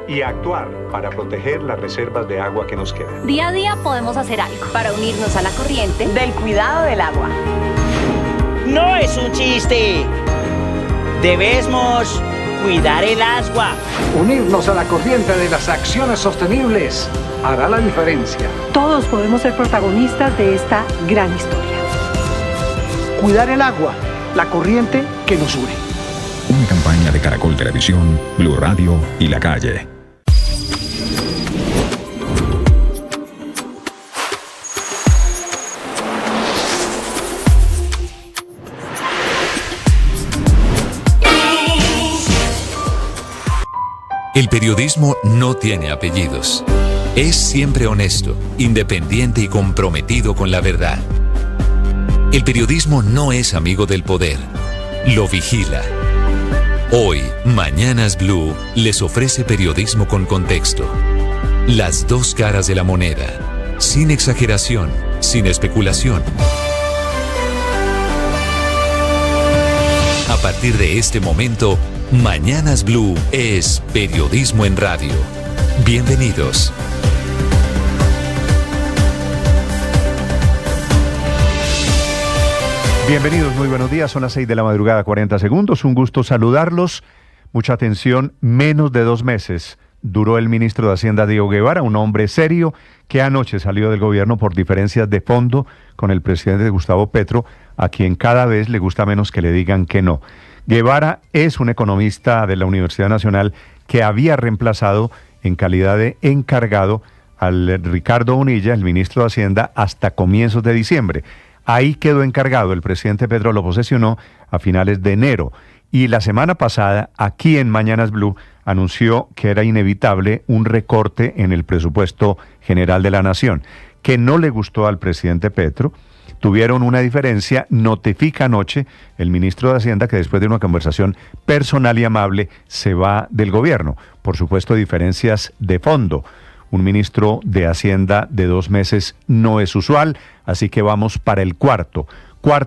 [SPEAKER 5] Y actuar para proteger las reservas de agua que nos quedan.
[SPEAKER 26] Día a día podemos hacer algo para unirnos a la corriente del cuidado del agua.
[SPEAKER 27] No es un chiste. Debemos cuidar el agua.
[SPEAKER 28] Unirnos a la corriente de las acciones sostenibles hará la diferencia.
[SPEAKER 29] Todos podemos ser protagonistas de esta gran historia.
[SPEAKER 28] Cuidar el agua, la corriente que nos une.
[SPEAKER 30] Una campaña de Caracol Televisión, Blue Radio y La Calle.
[SPEAKER 4] El periodismo no tiene apellidos. Es siempre honesto, independiente y comprometido con la verdad. El periodismo no es amigo del poder, lo vigila. Hoy, Mañanas Blue les ofrece periodismo con contexto. Las dos caras de la moneda, sin exageración, sin especulación. A partir de este momento, Mañanas Blue es periodismo en radio. Bienvenidos.
[SPEAKER 5] Bienvenidos, muy buenos días. Son las 6 de la madrugada, 40 segundos. Un gusto saludarlos. Mucha atención, menos de 2 meses duró el ministro de Hacienda, Diego Guevara, un hombre serio que anoche salió del gobierno por diferencias de fondo con el presidente Gustavo Petro, a quien cada vez le gusta menos que le digan que no. Guevara es un economista de la Universidad Nacional que había reemplazado en calidad de encargado al Ricardo Bonilla, el ministro de Hacienda, hasta comienzos de diciembre. Ahí quedó encargado, el presidente Petro lo posesionó a finales de enero. Y la semana pasada, aquí en Mañanas Blue, anunció que era inevitable un recorte en el presupuesto general de la Nación, que no le gustó al presidente Petro. Tuvieron una diferencia, notifica anoche el ministro de Hacienda que después de una conversación personal y amable se va del gobierno. Por supuesto, diferencias de fondo. Un ministro de Hacienda de 2 meses no es usual, así que vamos para el cuarto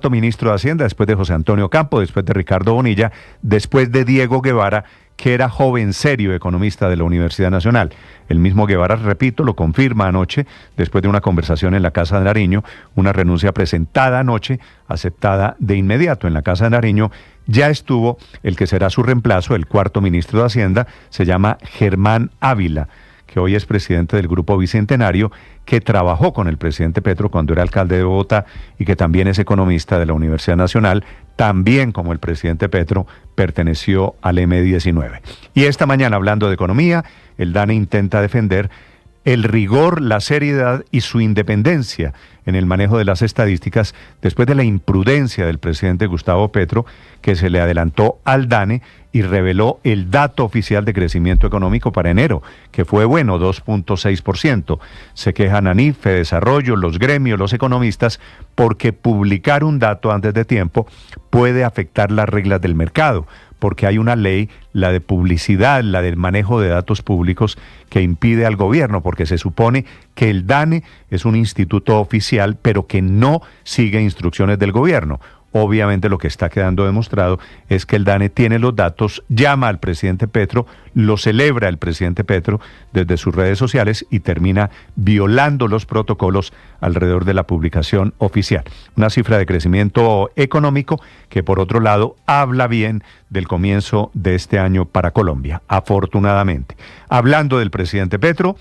[SPEAKER 5] ministro de Hacienda, después de José Antonio Campo, después de Ricardo Bonilla, después de Diego Guevara, que era joven serio economista de la Universidad Nacional. El mismo Guevara, repito, lo confirma anoche, después de una conversación en la Casa de Nariño, una renuncia presentada anoche, aceptada de inmediato en la Casa de Nariño. Ya estuvo el que será su reemplazo, el cuarto ministro de Hacienda, se llama Germán Ávila, que hoy es presidente del Grupo Bicentenario, que trabajó con el presidente Petro cuando era alcalde de Bogotá y que también es economista de la Universidad Nacional, también como el presidente Petro perteneció al M19. Y esta mañana, hablando de economía, el DANE intenta defender el rigor, la seriedad y su independencia en el manejo de las estadísticas después de la imprudencia del presidente Gustavo Petro, que se le adelantó al DANE y reveló el dato oficial de crecimiento económico para enero, que fue bueno, 2.6%. Se quejan ANIF, Fedesarrollo, los gremios, los economistas, porque publicar un dato antes de tiempo puede afectar las reglas del mercado, porque hay una ley, la de publicidad, la del manejo de datos públicos, que impide al gobierno, porque se supone que el DANE es un instituto oficial, pero que no sigue instrucciones del gobierno. Obviamente lo que está quedando demostrado es que el DANE tiene los datos, llama al presidente Petro, lo celebra el presidente Petro desde sus redes sociales y termina violando los protocolos alrededor de la publicación oficial. Una cifra de crecimiento económico que, por otro lado, habla bien del comienzo de este año para Colombia, afortunadamente. Hablando del presidente Petro,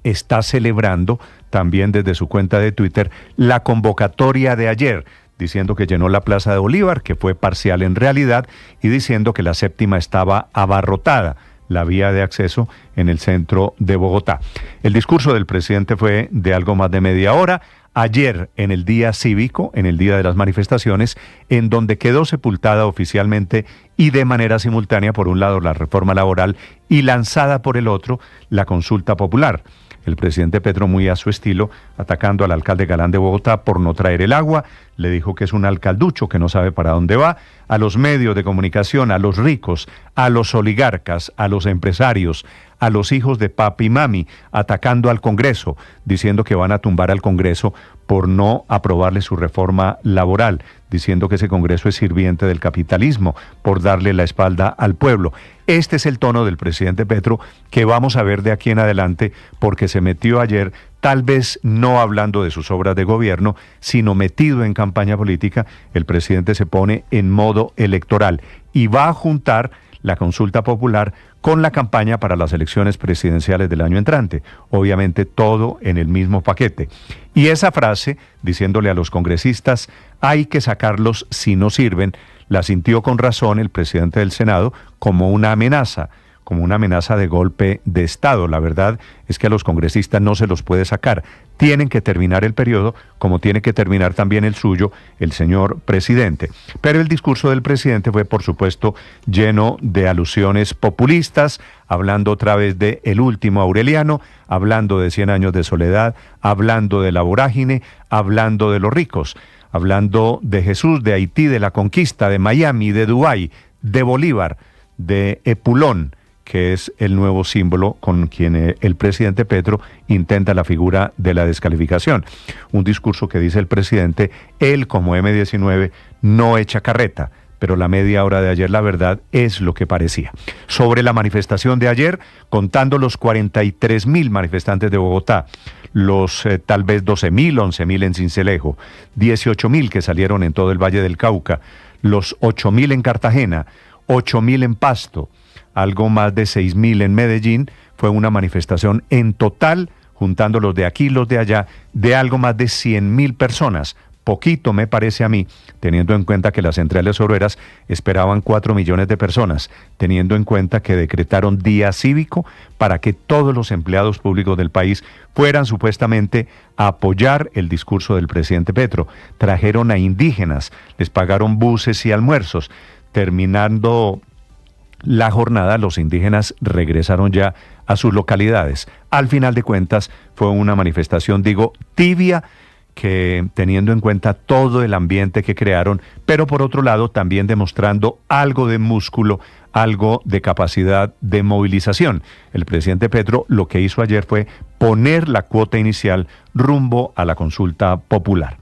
[SPEAKER 5] está celebrando también desde su cuenta de Twitter la convocatoria de ayer, diciendo que llenó la Plaza de Bolívar, que fue parcial en realidad, y diciendo que la séptima estaba abarrotada, la vía de acceso en el centro de Bogotá. El discurso del presidente fue de algo más de media hora. Ayer, en el día cívico, en el día de las manifestaciones, en donde quedó sepultada oficialmente y de manera simultánea, por un lado, la reforma laboral y lanzada por el otro, la consulta popular. El presidente Petro, muy a su estilo, atacando al alcalde Galán de Bogotá por no traer el agua, le dijo que es un alcalducho que no sabe para dónde va, a los medios de comunicación, a los ricos, a los oligarcas, a los empresarios, a los hijos de papi y mami, atacando al Congreso, diciendo que van a tumbar al Congreso por no aprobarle su reforma laboral, diciendo que ese Congreso es sirviente del capitalismo, por darle la espalda al pueblo. Este es el tono del presidente Petro que vamos a ver de aquí en adelante, porque se metió ayer, tal vez no hablando de sus obras de gobierno, sino metido en campaña política. El presidente se pone en modo electoral y va a juntar la consulta popular con la campaña para las elecciones presidenciales del año entrante. Obviamente todo en el mismo paquete. Y esa frase, diciéndole a los congresistas, hay que sacarlos si no sirven, la sintió con razón el presidente del Senado como una amenaza, como una amenaza de golpe de Estado. La verdad es que a los congresistas no se los puede sacar. Tienen que terminar el periodo, como tiene que terminar también el suyo, el señor presidente. Pero el discurso del presidente fue, por supuesto, lleno de alusiones populistas, hablando otra vez de el último Aureliano, hablando de 100 años de soledad, hablando de la vorágine, hablando de los ricos, hablando de Jesús, de Haití, de la conquista, de Miami, de Dubái, de Bolívar, de Epulón, que es el nuevo símbolo con quien el presidente Petro intenta la figura de la descalificación. Un discurso que dice el presidente, él como M19 no echa carreta, pero la media hora de ayer la verdad es lo que parecía. Sobre la manifestación de ayer, contando los 43.000 manifestantes de Bogotá, los tal vez 12.000, 11.000 en Sincelejo, 18.000 que salieron en todo el Valle del Cauca, los 8.000 en Cartagena, 8.000 en Pasto, algo más de 6.000 en Medellín, fue una manifestación en total, juntando los de aquí y los de allá, de algo más de 100.000 personas. Poquito me parece a mí, teniendo en cuenta que las centrales obreras esperaban 4 millones de personas, teniendo en cuenta que decretaron día cívico para que todos los empleados públicos del país fueran supuestamente a apoyar el discurso del presidente Petro. Trajeron a indígenas, les pagaron buses y almuerzos. Terminando la jornada, los indígenas regresaron ya a sus localidades. Al final de cuentas, fue una manifestación, digo, tibia, que teniendo en cuenta todo el ambiente que crearon, pero por otro lado también demostrando algo de músculo, algo de capacidad de movilización. El presidente Petro lo que hizo ayer fue poner la cuota inicial rumbo a la consulta popular.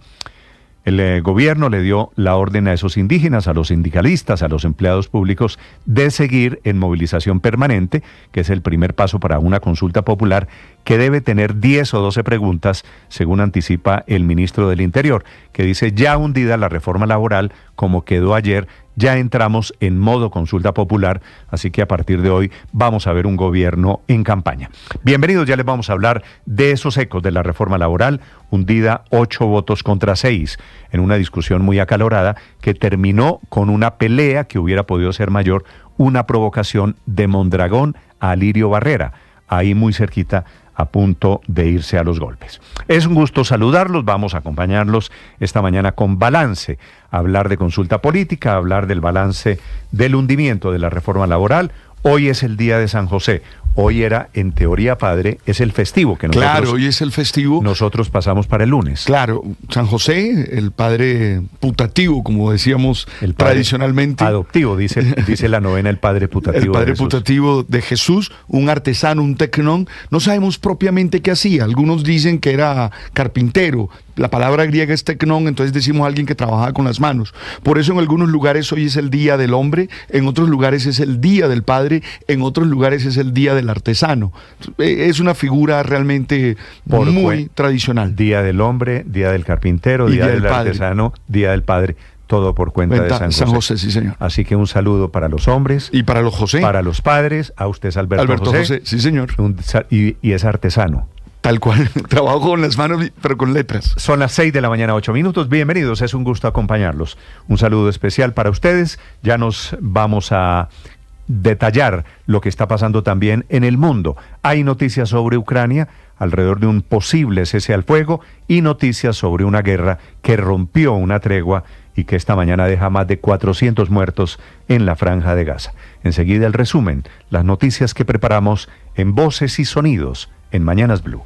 [SPEAKER 5] El gobierno le dio la orden a esos indígenas, a los sindicalistas, a los empleados públicos, de seguir en movilización permanente, que es el primer paso para una consulta popular que debe tener 10 o 12 preguntas, según anticipa el ministro del Interior, que dice ya hundida la reforma laboral, como quedó ayer, ya entramos en modo consulta popular, así que a partir de hoy vamos a ver un gobierno en campaña. Bienvenidos, ya les vamos a hablar de esos ecos de la reforma laboral, hundida 8 votos contra 6, en una discusión muy acalorada que terminó con una pelea que hubiera podido ser mayor, una provocación de Mondragón a Alirio Barrera, ahí muy cerquita, a punto de irse a los golpes. Es un gusto saludarlos, vamos a acompañarlos esta mañana con balance, hablar de consulta política, hablar del balance del hundimiento de la reforma laboral. Hoy es el día de San José. Hoy era, en teoría, padre, es el festivo que nosotros...
[SPEAKER 6] Claro, hoy es el festivo.
[SPEAKER 5] Nosotros pasamos para el lunes.
[SPEAKER 6] Claro, San José, el padre putativo, como decíamos
[SPEAKER 5] el padre
[SPEAKER 6] tradicionalmente.
[SPEAKER 5] Adoptivo, dice la novena, el padre putativo.
[SPEAKER 6] El padre
[SPEAKER 5] de Jesús.
[SPEAKER 6] putativo de Jesús, un artesano, un tecnón. No sabemos propiamente qué hacía. Algunos dicen que era carpintero. La palabra griega es tecnón, entonces decimos alguien que trabajaba con las manos. Por eso en algunos lugares hoy es el día del hombre, en otros lugares es el día del padre, en otros lugares es el día del artesano. Es una figura realmente muy tradicional.
[SPEAKER 5] Día del hombre, día del carpintero, día del artesano, día del padre. Todo por cuenta de San José.
[SPEAKER 6] San José, sí, señor.
[SPEAKER 5] Así que un saludo para los hombres.
[SPEAKER 6] Y para los José.
[SPEAKER 5] Para los padres. A usted es Alberto José.
[SPEAKER 6] Sí, señor.
[SPEAKER 5] Y es artesano.
[SPEAKER 6] Tal cual, trabajo con las manos, pero con letras.
[SPEAKER 5] Son las 6 de la mañana, 8 minutos. Bienvenidos, es un gusto acompañarlos. Un saludo especial para ustedes. Ya nos vamos a detallar lo que está pasando también en el mundo. Hay noticias sobre Ucrania, alrededor de un posible cese al fuego, y noticias sobre una guerra que rompió una tregua y que esta mañana deja más de 400 muertos en la Franja de Gaza. Enseguida el resumen, las noticias que preparamos en Voces y Sonidos en Mañanas Blue.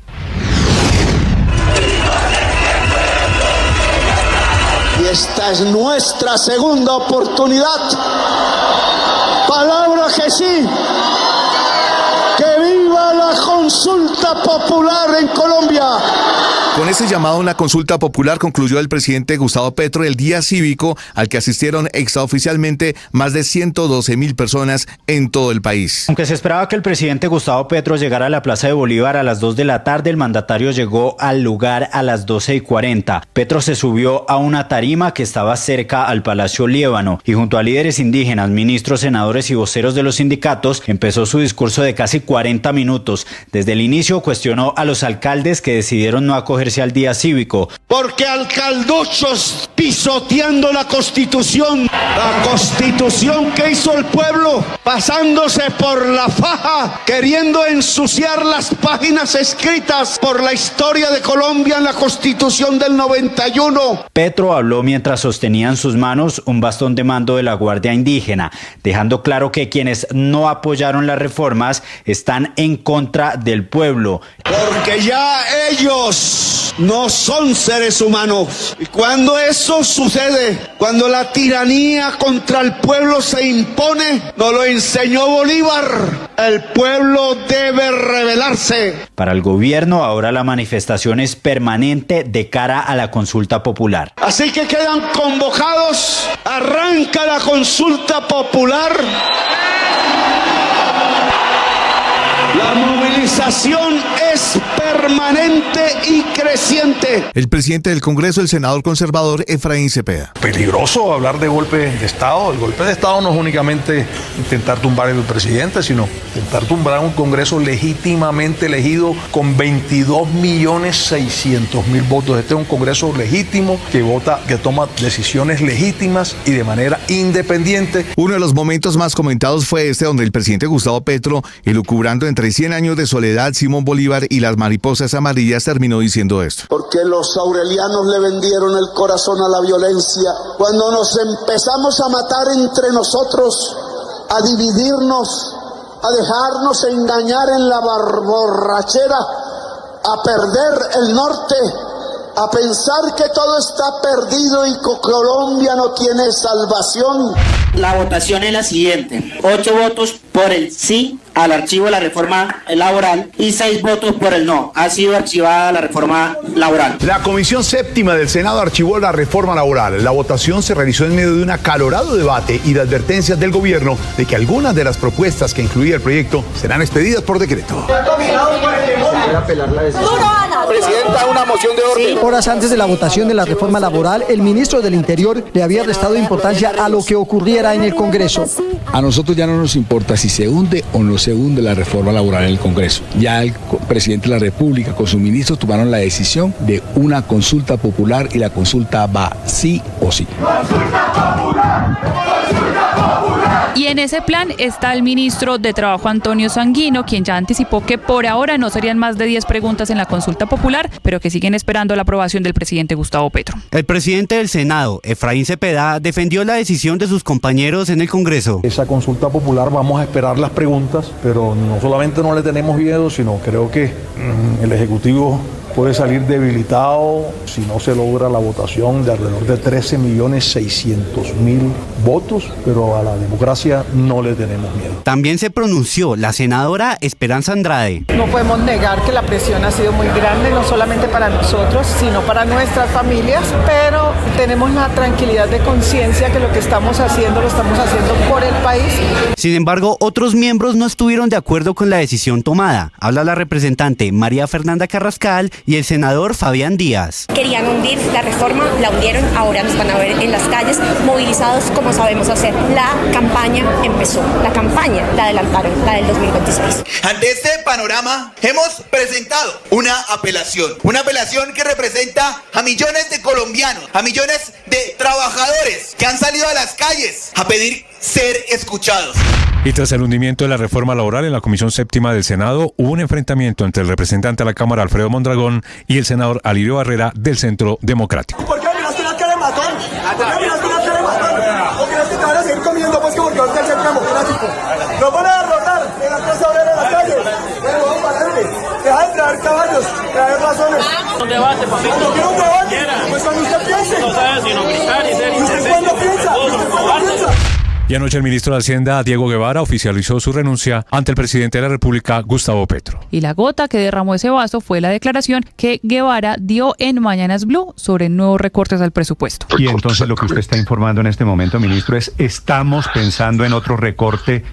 [SPEAKER 7] Y esta es nuestra segunda oportunidad. Palabra que sí. ¡Que viva la consulta popular en Colombia!
[SPEAKER 11] Con ese llamado a una consulta popular concluyó el presidente Gustavo Petro el día cívico al que asistieron extraoficialmente más de 112.000 personas en todo el país.
[SPEAKER 12] Aunque se esperaba que el presidente Gustavo Petro llegara a la Plaza de Bolívar a las 2 de la tarde, el mandatario llegó al lugar a las 12:40. Petro se subió a una tarima que estaba cerca al Palacio Líbano y junto a líderes indígenas, ministros, senadores y voceros de los sindicatos empezó su discurso de casi 40 minutos. Desde el inicio cuestionó a los alcaldes que decidieron no acoger comercial Día Cívico.
[SPEAKER 7] Porque alcalduchos pisoteando la Constitución que hizo el pueblo, pasándose por la faja, queriendo ensuciar las páginas escritas por la historia de Colombia en la Constitución del 91.
[SPEAKER 12] Petro habló mientras sostenía en sus manos un bastón de mando de la Guardia Indígena, dejando claro que quienes no apoyaron las reformas están en contra del pueblo.
[SPEAKER 7] Porque ya ellos no son seres humanos. Y cuando eso sucede, cuando la tiranía contra el pueblo se impone, nos lo enseñó Bolívar, el pueblo debe rebelarse.
[SPEAKER 12] Para el gobierno, ahora la manifestación es permanente de cara a la consulta popular.
[SPEAKER 7] Así que quedan convocados, arranca la consulta popular. La movilización es permanente y creciente.
[SPEAKER 11] El presidente del Congreso, el senador conservador Efraín Cepeda.
[SPEAKER 13] Peligroso hablar de golpe de Estado. El golpe de Estado no es únicamente intentar tumbar al presidente, sino intentar tumbar un Congreso legítimamente elegido con 22.600.000 votos. Este es un Congreso legítimo que vota, que toma decisiones legítimas y de manera independiente.
[SPEAKER 11] Uno de los momentos más comentados fue este, donde el presidente Gustavo Petro, elucubrando entre 100 años de soledad, Simón Bolívar y las mariposas amarillas, terminó diciendo esto.
[SPEAKER 7] Porque los aurelianos le vendieron el corazón a la violencia. Cuando nos empezamos a matar entre nosotros, a dividirnos, a dejarnos engañar en la borrachera, a perder el norte, a pensar que todo está perdido y que Colombia no tiene salvación.
[SPEAKER 27] La votación es la siguiente: 8 votos por el sí al archivo de la reforma laboral y 6 votos por el no. Ha sido archivada la reforma laboral.
[SPEAKER 14] La Comisión Séptima del Senado archivó la reforma laboral. La votación se realizó en medio de un acalorado debate y de advertencias del gobierno de que algunas de las propuestas que incluía el proyecto serán expedidas por decreto.
[SPEAKER 15] Presidenta, una moción de orden. Sí. Horas antes de la votación de la reforma laboral, el ministro del Interior le había restado importancia a lo que ocurriera en el Congreso.
[SPEAKER 16] A nosotros ya no nos importa si se hunde o no se hunde la reforma laboral en el Congreso. Ya el presidente de la República con su ministro tomaron la decisión de una consulta popular y la consulta va sí o sí.
[SPEAKER 24] ¡Consulta popular! ¡Consulta popular! Y en ese plan está el ministro de Trabajo Antonio Sanguino, quien ya anticipó que por ahora no serían más de 10 preguntas en la consulta popular, pero que siguen esperando la aprobación del presidente Gustavo Petro.
[SPEAKER 17] El presidente del Senado, Efraín Cepeda, defendió la decisión de sus compañeros en el Congreso.
[SPEAKER 13] Esa consulta popular vamos a esperar las preguntas, pero no solamente no le tenemos miedo, sino creo que el Ejecutivo puede salir debilitado si no se logra la votación de alrededor de 13.600.000 votos, pero a la democracia no le tenemos miedo.
[SPEAKER 17] También se pronunció la senadora Esperanza Andrade.
[SPEAKER 18] No podemos negar que la presión ha sido muy grande, no solamente para nosotros, sino para nuestras familias, pero tenemos la tranquilidad de conciencia que lo que estamos haciendo, lo estamos haciendo por el país.
[SPEAKER 17] Sin embargo, otros miembros no estuvieron de acuerdo con la decisión tomada. Habla la representante María Fernanda Carrascal y el senador Fabián Díaz.
[SPEAKER 19] Querían hundir la reforma, la hundieron, ahora nos van a ver en las calles, movilizados como sabemos hacer. La campaña empezó, la campaña la adelantaron, la del 2026.
[SPEAKER 21] Ante este panorama hemos presentado una apelación que representa a millones de colombianos, a millones de trabajadores que han salido a las calles a pedir ser escuchados.
[SPEAKER 22] Y tras el hundimiento de la reforma laboral en la Comisión Séptima del Senado, hubo un enfrentamiento entre el representante de la Cámara, Alfredo Mondragón, y el senador Alirio Barrera del Centro Democrático.
[SPEAKER 23] ¿Por qué miraste una cara de matón? ¿Por qué miraste una cara de matón? ¿O crees que te van a seguir comiendo pues como que ahorita el Centro Democrático? ¡Nos van a derrotar en la clase obrera en la calle! Bueno, vamos para adelante. Deja de traer caballos, traer razones.
[SPEAKER 27] Un debate, papito.
[SPEAKER 23] No quiero un debate. Pues cuando usted piense.
[SPEAKER 27] No sabes sino gritar y ser.
[SPEAKER 23] ¿Y usted cuándo piensa? ¿Usted cuándo piensa?
[SPEAKER 22] Y anoche el ministro de Hacienda, Diego Guevara, oficializó su renuncia ante el presidente de la República, Gustavo Petro.
[SPEAKER 24] Y la gota que derramó ese vaso fue la declaración que Guevara dio en Mañanas Blue sobre nuevos recortes al presupuesto.
[SPEAKER 5] Y entonces lo que usted está informando en este momento, ministro, es estamos pensando en otro recorte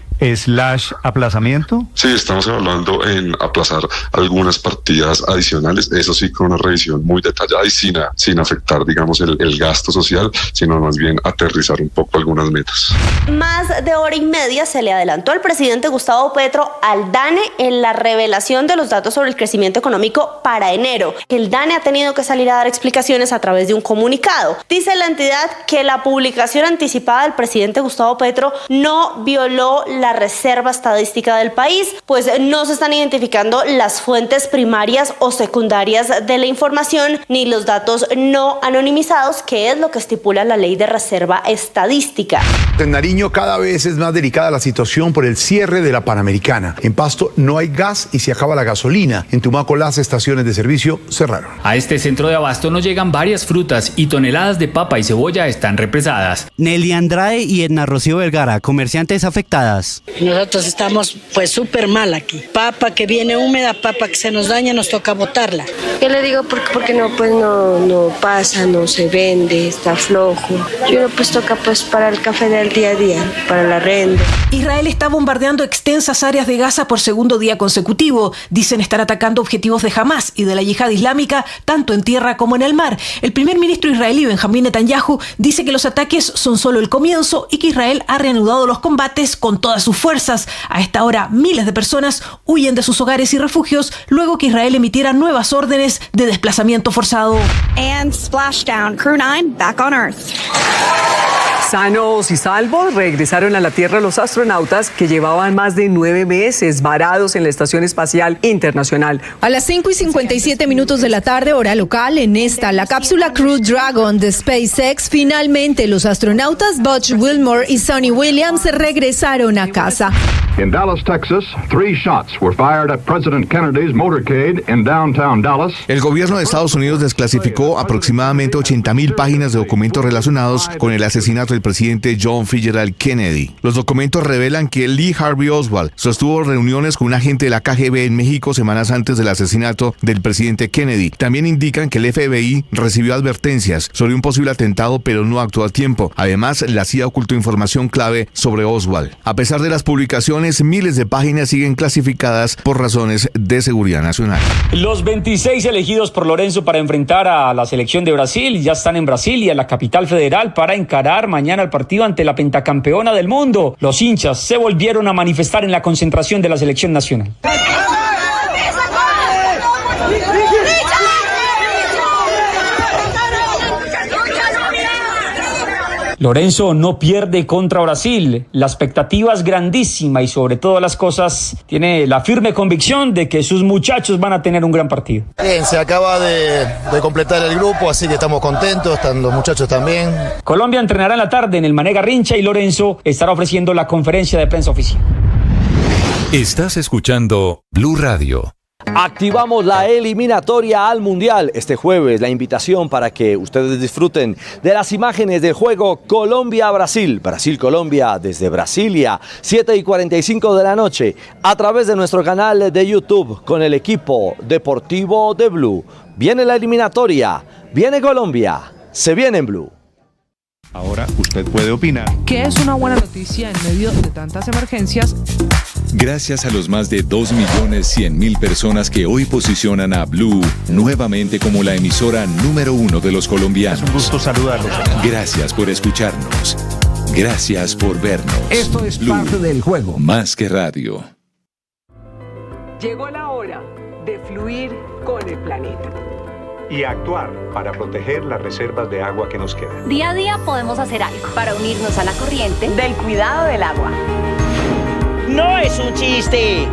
[SPEAKER 5] ¿aplazamiento?
[SPEAKER 1] Sí, estamos hablando en aplazar algunas partidas adicionales, eso sí con una revisión muy detallada y sin afectar, digamos, el gasto social, sino más bien aterrizar un poco algunas metas.
[SPEAKER 2] Más de hora y media se le adelantó al presidente Gustavo Petro al DANE en la revelación de los datos sobre el crecimiento económico para enero. El DANE ha tenido que salir a dar explicaciones a través de un comunicado. Dice la entidad que la publicación anticipada del presidente Gustavo Petro no violó la reserva estadística del país, pues no se están identificando las fuentes primarias o secundarias de la información ni los datos no anonimizados, que es lo que estipula la ley de reserva estadística.
[SPEAKER 14] En Nariño cada vez es más delicada la situación por el cierre de la Panamericana. En Pasto no hay gas y se acaba la gasolina. En Tumaco las estaciones de servicio cerraron.
[SPEAKER 3] A este centro de abasto nos llegan varias frutas y toneladas de papa y cebolla están represadas.
[SPEAKER 17] Nelly Andrade y Edna Rocío Vergara, comerciantes afectadas.
[SPEAKER 8] Nosotros estamos pues súper mal aquí. Papa que viene húmeda, papa que se nos daña, nos toca botarla.
[SPEAKER 9] Yo le digo porque no, pues no pasa, no se vende, está flojo. Yo pues toca pues para el café del día a día, para la renta.
[SPEAKER 10] Israel está bombardeando extensas áreas de Gaza por segundo día consecutivo. Dicen estar atacando objetivos de Hamás y de la yihad islámica, tanto en tierra como en el mar. El primer ministro israelí, Benjamín Netanyahu, dice que los ataques son solo el comienzo y que Israel ha reanudado los combates con todas sus fuerzas. A esta hora, miles de personas huyen de sus hogares y refugios luego que Israel emitiera nuevas órdenes de desplazamiento forzado.
[SPEAKER 20] And splashdown, Crew 9 back on Earth.
[SPEAKER 25] Sanos y salvos regresaron a la Tierra los astronautas que llevaban más de 9 meses varados en la Estación Espacial Internacional.
[SPEAKER 26] A las 5:57 de la tarde, hora local, en la cápsula Crew Dragon de SpaceX, finalmente los astronautas Butch Wilmore y Sonny Williams regresaron a casa.
[SPEAKER 29] In Dallas, Texas, 3 shots were fired at President Kennedy's motorcade in downtown Dallas.
[SPEAKER 11] El gobierno de Estados Unidos desclasificó aproximadamente 80.000 páginas de documentos relacionados con el asesinato del presidente John Fitzgerald Kennedy. Los documentos revelan que Lee Harvey Oswald sostuvo reuniones con un agente de la KGB en México semanas antes del asesinato del presidente Kennedy. También indican que el FBI recibió advertencias sobre un posible atentado, pero no actuó a tiempo. Además, la CIA ocultó información clave sobre Oswald. A pesar de las publicaciones, miles de páginas siguen clasificadas por razones de seguridad nacional.
[SPEAKER 3] Los 26 elegidos por Lorenzo para enfrentar a la selección de Brasil ya están en Brasilia, la capital federal, para encarar mañana el partido ante la pentacampeona del mundo. Los hinchas se volvieron a manifestar en la concentración de la selección nacional. Lorenzo no pierde contra Brasil. La expectativa es grandísima y sobre todas las cosas tiene la firme convicción de que sus muchachos van a tener un gran partido.
[SPEAKER 31] Bien, se acaba de completar el grupo, así que estamos contentos, están los muchachos también.
[SPEAKER 3] Colombia entrenará en la tarde en el Mané Garrincha y Lorenzo estará ofreciendo la conferencia de prensa oficial.
[SPEAKER 4] Estás escuchando Blue Radio.
[SPEAKER 32] Activamos la eliminatoria al Mundial. Este jueves la invitación para que ustedes disfruten de las imágenes del juego Colombia-Brasil. Brasil-Colombia desde Brasilia, 7:45 de la noche, a través de nuestro canal de YouTube con el equipo deportivo de Blue. Viene la eliminatoria, viene Colombia, se viene en Blue.
[SPEAKER 5] Ahora usted puede opinar.
[SPEAKER 33] ¿Qué es una buena noticia en medio de tantas emergencias?
[SPEAKER 30] Gracias a los más de 2.100.000 personas que hoy posicionan a Blue nuevamente como la emisora número 1 de los colombianos.
[SPEAKER 5] Es un gusto saludarlos.
[SPEAKER 30] Gracias por escucharnos. Gracias por vernos.
[SPEAKER 28] Esto es
[SPEAKER 30] Blue,
[SPEAKER 28] parte del juego.
[SPEAKER 30] más que radio.
[SPEAKER 25] Llegó la hora de fluir con el planeta.
[SPEAKER 5] Y actuar para proteger las reservas de agua que nos quedan.
[SPEAKER 19] Día a día podemos hacer algo para unirnos a la corriente del cuidado del agua.
[SPEAKER 27] No es un chiste.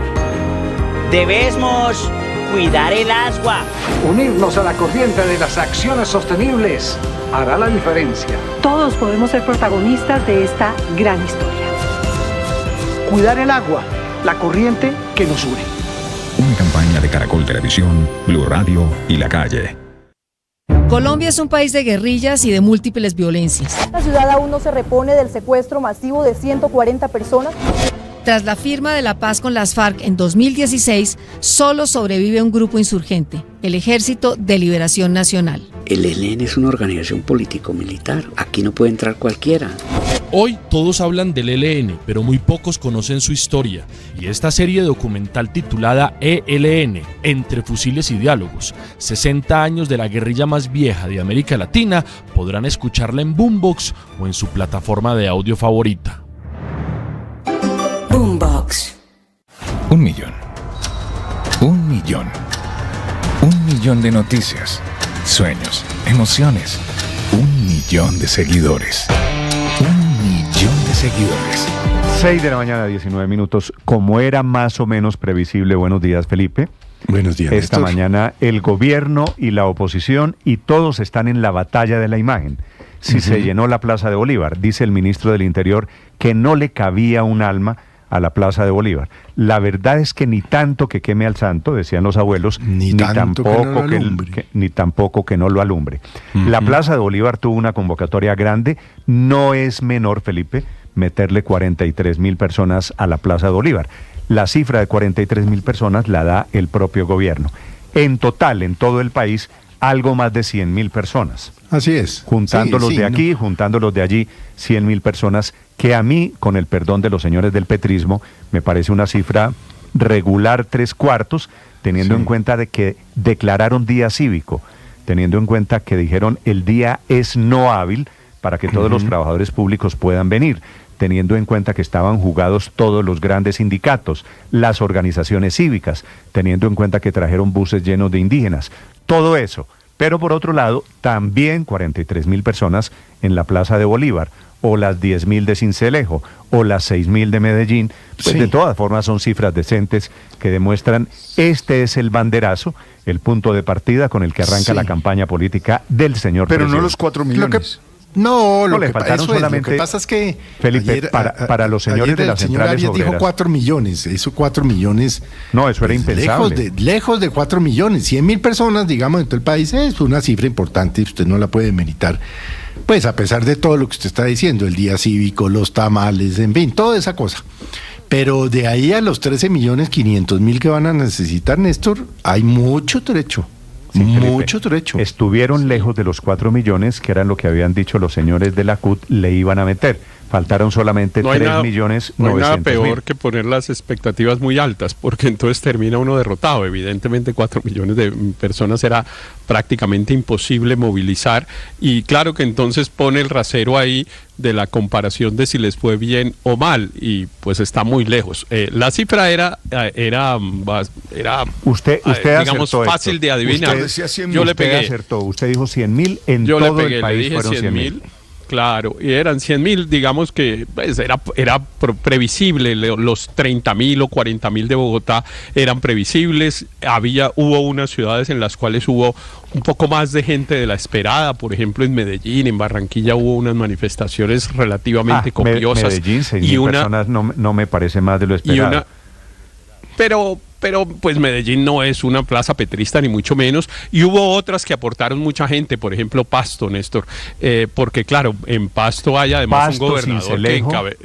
[SPEAKER 27] Debemos cuidar el agua.
[SPEAKER 28] Unirnos a la corriente de las acciones sostenibles hará la diferencia.
[SPEAKER 34] Todos podemos ser protagonistas de esta gran historia.
[SPEAKER 28] Cuidar el agua, la corriente que nos une.
[SPEAKER 30] Una campaña de Caracol Televisión, Blue Radio y La Calle.
[SPEAKER 26] Colombia es un país de guerrillas y de múltiples violencias.
[SPEAKER 35] La ciudad aún no se repone del secuestro masivo de 140 personas.
[SPEAKER 26] Tras la firma de la paz con las FARC en 2016, solo sobrevive un grupo insurgente, el Ejército de Liberación Nacional.
[SPEAKER 36] El ELN es una organización político-militar. Aquí no puede entrar cualquiera.
[SPEAKER 1] Hoy todos hablan del ELN, pero muy pocos conocen su historia, y esta serie documental titulada ELN, Entre Fusiles y Diálogos, 60 años de la guerrilla más vieja de América Latina, podrán escucharla en Boombox o en su plataforma de audio favorita.
[SPEAKER 2] Boombox.
[SPEAKER 6] 1 millón. 1 millón. 1 millón de noticias, sueños, emociones. 1 millón de seguidores. 1 millón de seguidores.
[SPEAKER 5] 6 de la mañana, 19 minutos. Como era más o menos previsible, buenos días, Felipe.
[SPEAKER 7] Buenos días,
[SPEAKER 5] Esta
[SPEAKER 7] Néstor.
[SPEAKER 5] mañana el gobierno y la oposición y todos están en la batalla de la imagen. Si se llenó la Plaza de Bolívar, dice el ministro del Interior que no le cabía un alma a la Plaza de Bolívar. La verdad es que ni tanto que queme al santo, decían los abuelos, ni tampoco que no lo alumbre. La Plaza de Bolívar tuvo una convocatoria grande, no es menor, Felipe, meterle 43,000 personas a la Plaza de Bolívar. La cifra de 43,000 personas la da el propio gobierno. En total, en todo el país, algo más de 100,000 personas.
[SPEAKER 7] Así es.
[SPEAKER 5] Juntándolos de aquí, juntándolos de allí, 100,000 personas, que a mí, con el perdón de los señores del petrismo, me parece una cifra regular 3/4, teniendo en cuenta de que declararon día cívico, teniendo en cuenta que dijeron el día es no hábil para que todos los trabajadores públicos puedan venir, teniendo en cuenta que estaban jugados todos los grandes sindicatos, las organizaciones cívicas, teniendo en cuenta que trajeron buses llenos de indígenas, todo eso. Pero por otro lado, también 43,000 personas en la Plaza de Bolívar, o las 10,000 de Sincelejo, o las 6,000 de Medellín, pues de todas formas son cifras decentes que demuestran este es el banderazo, el punto de partida con el que arranca la campaña política del señor
[SPEAKER 7] Pero
[SPEAKER 5] presidente.
[SPEAKER 7] no los 4 millones.
[SPEAKER 5] Lo que
[SPEAKER 7] pasa es que
[SPEAKER 5] Felipe,
[SPEAKER 7] ayer,
[SPEAKER 5] para los señores de las centrales
[SPEAKER 7] dijo
[SPEAKER 5] obreras
[SPEAKER 7] 4 millones, eso 4 millones.
[SPEAKER 5] No, eso era impensable.
[SPEAKER 7] Lejos de 4 millones, 100,000 personas, digamos, en todo el país, es una cifra importante, usted no la puede meritar. Pues a pesar de todo lo que usted está diciendo, el día cívico, los tamales, en fin, toda esa cosa. Pero de ahí a los 13,500,000 que van a necesitar, Néstor, hay mucho trecho.
[SPEAKER 5] Sí,
[SPEAKER 7] mucho trecho.
[SPEAKER 5] Estuvieron lejos de los 4 millones, que eran lo que habían dicho los señores de la CUT, le iban a meter. Faltaron solamente 3,900,000.
[SPEAKER 12] No hay nada peor que poner las expectativas muy altas, porque entonces termina uno derrotado. Evidentemente 4 millones de personas era prácticamente imposible movilizar, y claro que entonces pone el rasero ahí de la comparación de si les fue bien o mal, y pues está muy lejos. La cifra era
[SPEAKER 5] usted
[SPEAKER 12] digamos fácil de adivinar.
[SPEAKER 5] Yo le pegué. Acertó. Usted dijo 100,000 en todo el país,
[SPEAKER 12] le dije
[SPEAKER 5] fueron
[SPEAKER 12] 100,000. Claro, y eran 100,000, digamos que pues, era previsible, los 30,000 o 40,000 de Bogotá eran previsibles, hubo unas ciudades en las cuales hubo un poco más de gente de la esperada, por ejemplo en Medellín, en Barranquilla hubo unas manifestaciones relativamente copiosas.
[SPEAKER 5] Medellín, 6,000 personas no me parece más de lo esperado.
[SPEAKER 12] Pero pues Medellín no es una plaza petrista ni mucho menos, y hubo otras que aportaron mucha gente, por ejemplo Pasto, Néstor, porque claro, en Pasto hay además un gobernador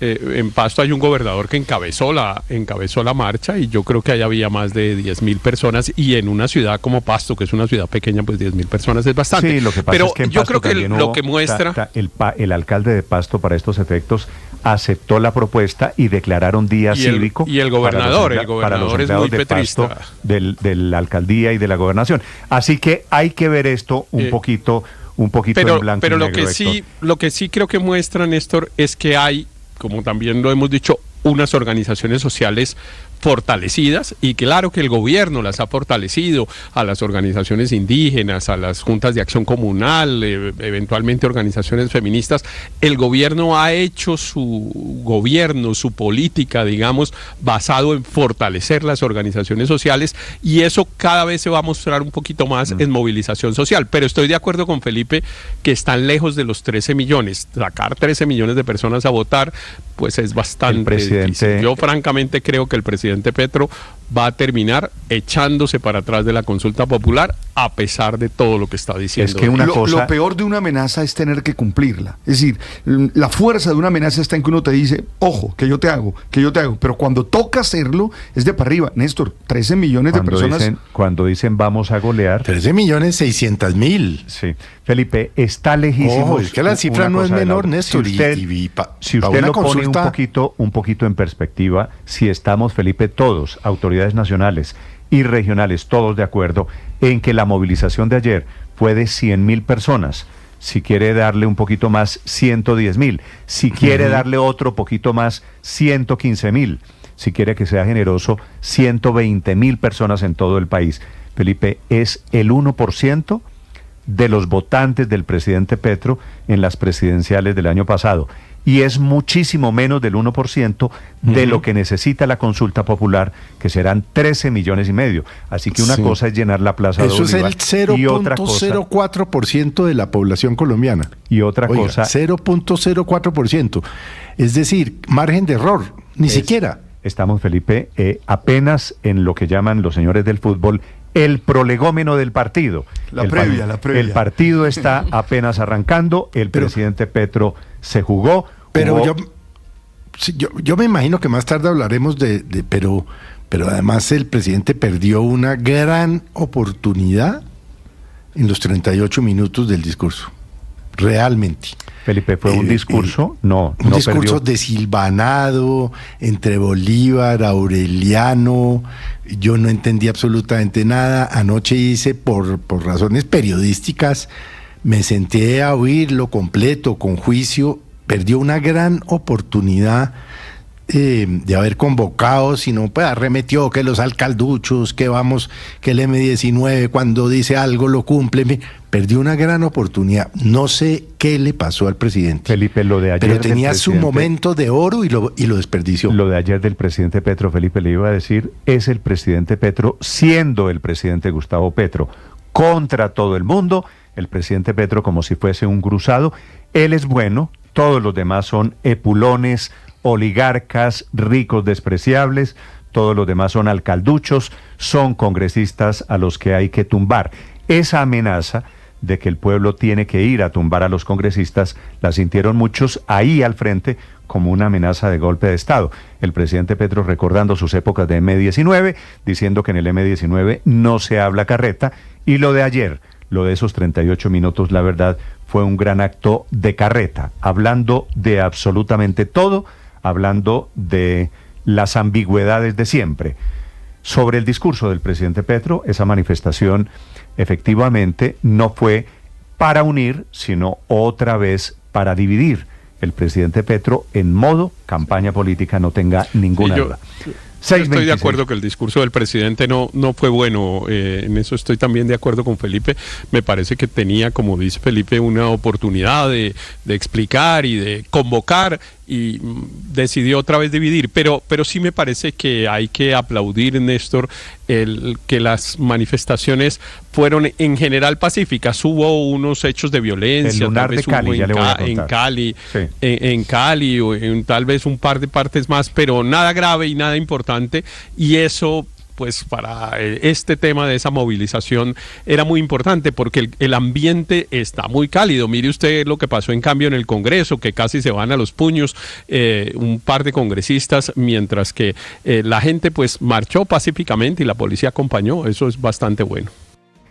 [SPEAKER 12] en Pasto hay un gobernador que encabezó la marcha, y yo creo que ahí había más de 10,000 personas, y en una ciudad como Pasto, que es una ciudad pequeña, pues 10,000 personas es bastante.
[SPEAKER 5] Sí, lo que pasa
[SPEAKER 12] pero
[SPEAKER 5] es que en
[SPEAKER 12] yo
[SPEAKER 5] Pasto
[SPEAKER 12] creo que lo que muestra
[SPEAKER 5] el alcalde de Pasto, para estos efectos, aceptó la propuesta y declararon día cívico.
[SPEAKER 12] Y el gobernador es muy
[SPEAKER 5] petrista
[SPEAKER 12] petrista
[SPEAKER 5] de la alcaldía y de la gobernación. Así que hay que ver esto un poquito en blanco y negro.
[SPEAKER 12] Pero lo que sí creo que muestra, Néstor, es que hay, como también lo hemos dicho, unas organizaciones sociales fortalecidas, y claro que el gobierno las ha fortalecido, a las organizaciones indígenas, a las juntas de acción comunal, eventualmente organizaciones feministas. El gobierno ha hecho su política, digamos, basado en fortalecer las organizaciones sociales, y eso cada vez se va a mostrar un poquito más en movilización social. Pero estoy de acuerdo con Felipe que están lejos de los 13 millones. Sacar 13 millones de personas a votar, pues es bastante difícil. Yo francamente creo que el presidente Petro va a terminar echándose para atrás de la consulta popular, a pesar de todo lo que está diciendo.
[SPEAKER 7] Es que lo peor de una amenaza es tener que cumplirla. Es decir, la fuerza de una amenaza está en que uno te dice, ojo, que yo te hago, pero cuando toca hacerlo, es de para arriba. Néstor, 13 millones de personas.
[SPEAKER 5] Cuando dicen vamos a golear.
[SPEAKER 7] 13,600,000.
[SPEAKER 5] Sí. Felipe, está lejísimo.
[SPEAKER 7] Ojo, es que la cifra no es menor, Néstor.
[SPEAKER 5] Si usted lo pone un poquito en perspectiva, si estamos, Felipe, todos, autoridades nacionales y regionales, todos de acuerdo en que la movilización de ayer fue de 100.000 personas. Si quiere darle un poquito más, 110.000. Si quiere darle otro poquito más, 115.000. Si quiere que sea generoso, 120.000 personas en todo el país. Felipe, es el 1% de los votantes del presidente Petro en las presidenciales del año pasado. Y es muchísimo menos del 1% de lo que necesita la consulta popular, que serán 13,5 millones. Así que una cosa es llenar la Plaza de Bolívar.
[SPEAKER 7] Eso es el 0.04% de la población colombiana.
[SPEAKER 5] Y otra cosa...
[SPEAKER 7] 0.04%. Es decir, margen de error, ni siquiera.
[SPEAKER 5] Estamos, Felipe, apenas en lo que llaman los señores del fútbol el prolegómeno del partido.
[SPEAKER 7] La previa.
[SPEAKER 5] El partido está apenas arrancando, el presidente Petro se jugó.
[SPEAKER 7] Pero yo me imagino que más tarde hablaremos pero además el presidente perdió una gran oportunidad en los 38 minutos del discurso. Realmente.
[SPEAKER 5] Felipe, ¿fue un discurso?
[SPEAKER 7] Un discurso desilvanado entre Bolívar, Aureliano. Yo no entendí absolutamente nada. Anoche hice, por razones periodísticas, me senté a oírlo completo, con juicio. Perdió una gran oportunidad de haber convocado, sino pues arremetió que los alcalduchos, que el M19 cuando dice algo lo cumple. Perdió una gran oportunidad. No sé qué le pasó al presidente.
[SPEAKER 5] Felipe, lo de ayer.
[SPEAKER 7] Pero tenía su momento de oro y lo desperdició.
[SPEAKER 5] Lo de ayer del presidente Petro, Felipe, le iba a decir, es el presidente Petro siendo el presidente Gustavo Petro contra todo el mundo. El presidente Petro como si fuese un cruzado. Él es bueno, todos los demás son epulones, oligarcas, ricos despreciables, todos los demás son alcalduchos, son congresistas a los que hay que tumbar. Esa amenaza de que el pueblo tiene que ir a tumbar a los congresistas, la sintieron muchos ahí al frente como una amenaza de golpe de Estado. El presidente Petro recordando sus épocas de M19, diciendo que en el M19 no se habla carreta, y lo de ayer, lo de esos 38 minutos, la verdad, fue un gran acto de carreta, hablando de absolutamente todo, hablando de las ambigüedades de siempre. Sobre el discurso del presidente Petro, esa manifestación efectivamente no fue para unir, sino otra vez para dividir. El presidente Petro en modo campaña política, no tenga ninguna duda.
[SPEAKER 12] Estoy de acuerdo que el discurso del presidente no fue bueno, en eso estoy también de acuerdo con Felipe. Me parece que tenía, como dice Felipe, una oportunidad de explicar y de convocar, y decidió otra vez dividir, pero sí me parece que hay que aplaudir, Néstor, que las manifestaciones fueron en general pacíficas. Hubo unos hechos de violencia,
[SPEAKER 5] el lunar
[SPEAKER 12] tal vez
[SPEAKER 5] de Cali,
[SPEAKER 12] en Cali o en tal vez un par de partes más, pero nada grave y nada importante, y eso pues para este tema de esa movilización era muy importante, porque el ambiente está muy cálido. Mire usted lo que pasó en cambio en el Congreso, que casi se van a los puños un par de congresistas, mientras que la gente pues marchó pacíficamente y la policía acompañó. Eso es bastante bueno.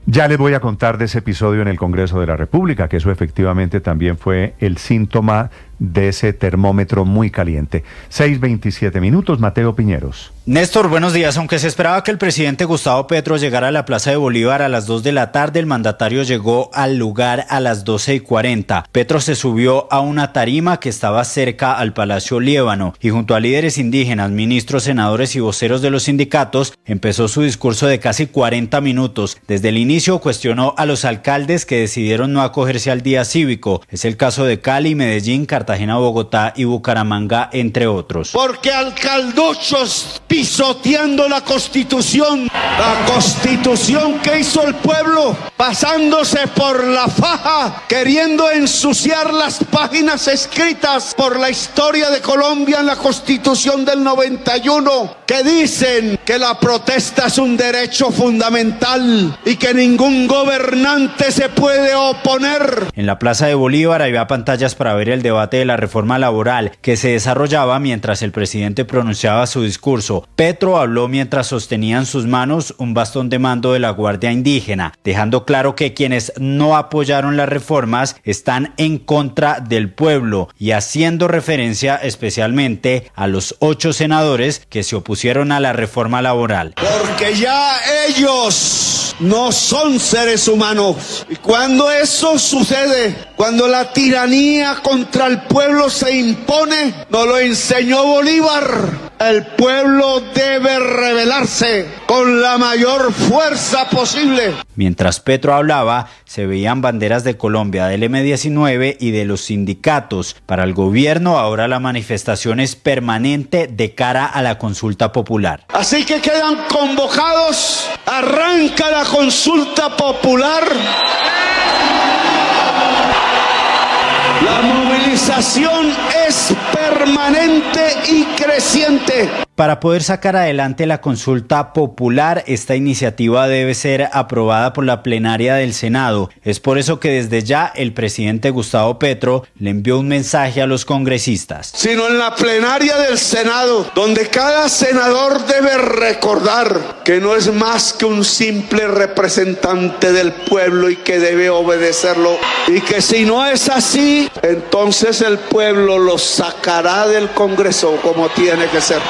[SPEAKER 5] Ya les voy a contar de ese episodio en el Congreso de la República, que eso efectivamente también fue el síntoma de ese termómetro muy caliente. 6:27 minutos, Mateo Piñeros.
[SPEAKER 2] Néstor, buenos días. Aunque se esperaba que el presidente Gustavo Petro llegara a la Plaza de Bolívar a las 2 de la tarde, el mandatario llegó al lugar a las 12:40. Petro se subió a una tarima que estaba cerca al Palacio Líbano y junto a líderes indígenas, ministros, senadores y voceros de los sindicatos, empezó su discurso de casi 40 minutos. Desde el inicio cuestionó a los alcaldes que decidieron no acogerse al día cívico. Es el caso de Cali, Medellín, Cartagena, Bogotá y Bucaramanga, entre otros.
[SPEAKER 8] Porque alcalduchos pisoteando la Constitución que hizo el pueblo, pasándose por la faja, queriendo ensuciar las páginas escritas por la historia de Colombia en la Constitución del 91, que dicen que la protesta es un derecho fundamental y que ningún gobernante se puede oponer.
[SPEAKER 2] En la Plaza de Bolívar había pantallas para ver el debate de la reforma laboral que se desarrollaba mientras el presidente pronunciaba su discurso. Congreso. Petro habló mientras sostenía en sus manos un bastón de mando de la Guardia Indígena, dejando claro que quienes no apoyaron las reformas están en contra del pueblo y haciendo referencia especialmente a los 8 senadores que se opusieron a la reforma laboral.
[SPEAKER 8] Porque ya ellos no son seres humanos. Y cuando eso sucede, cuando la tiranía contra el pueblo se impone, nos lo enseñó Bolívar. El pueblo debe rebelarse con la mayor fuerza posible.
[SPEAKER 2] Mientras Petro hablaba, se veían banderas de Colombia, del M-19 y de los sindicatos. Para el gobierno, ahora la manifestación es permanente de cara a la consulta popular.
[SPEAKER 8] Así que quedan convocados. Arranca la consulta popular. La movilización es permanente y creciente.
[SPEAKER 2] Para poder sacar adelante la consulta popular, esta iniciativa debe ser aprobada por la plenaria del Senado. Es por eso que desde ya el presidente Gustavo Petro le envió un mensaje a los congresistas.
[SPEAKER 8] Sino en la plenaria del Senado, donde cada senador debe recordar que no es más que un simple representante del pueblo y que debe obedecerlo. Y que si no es así, entonces el pueblo lo sacará del Congreso como tiene que ser.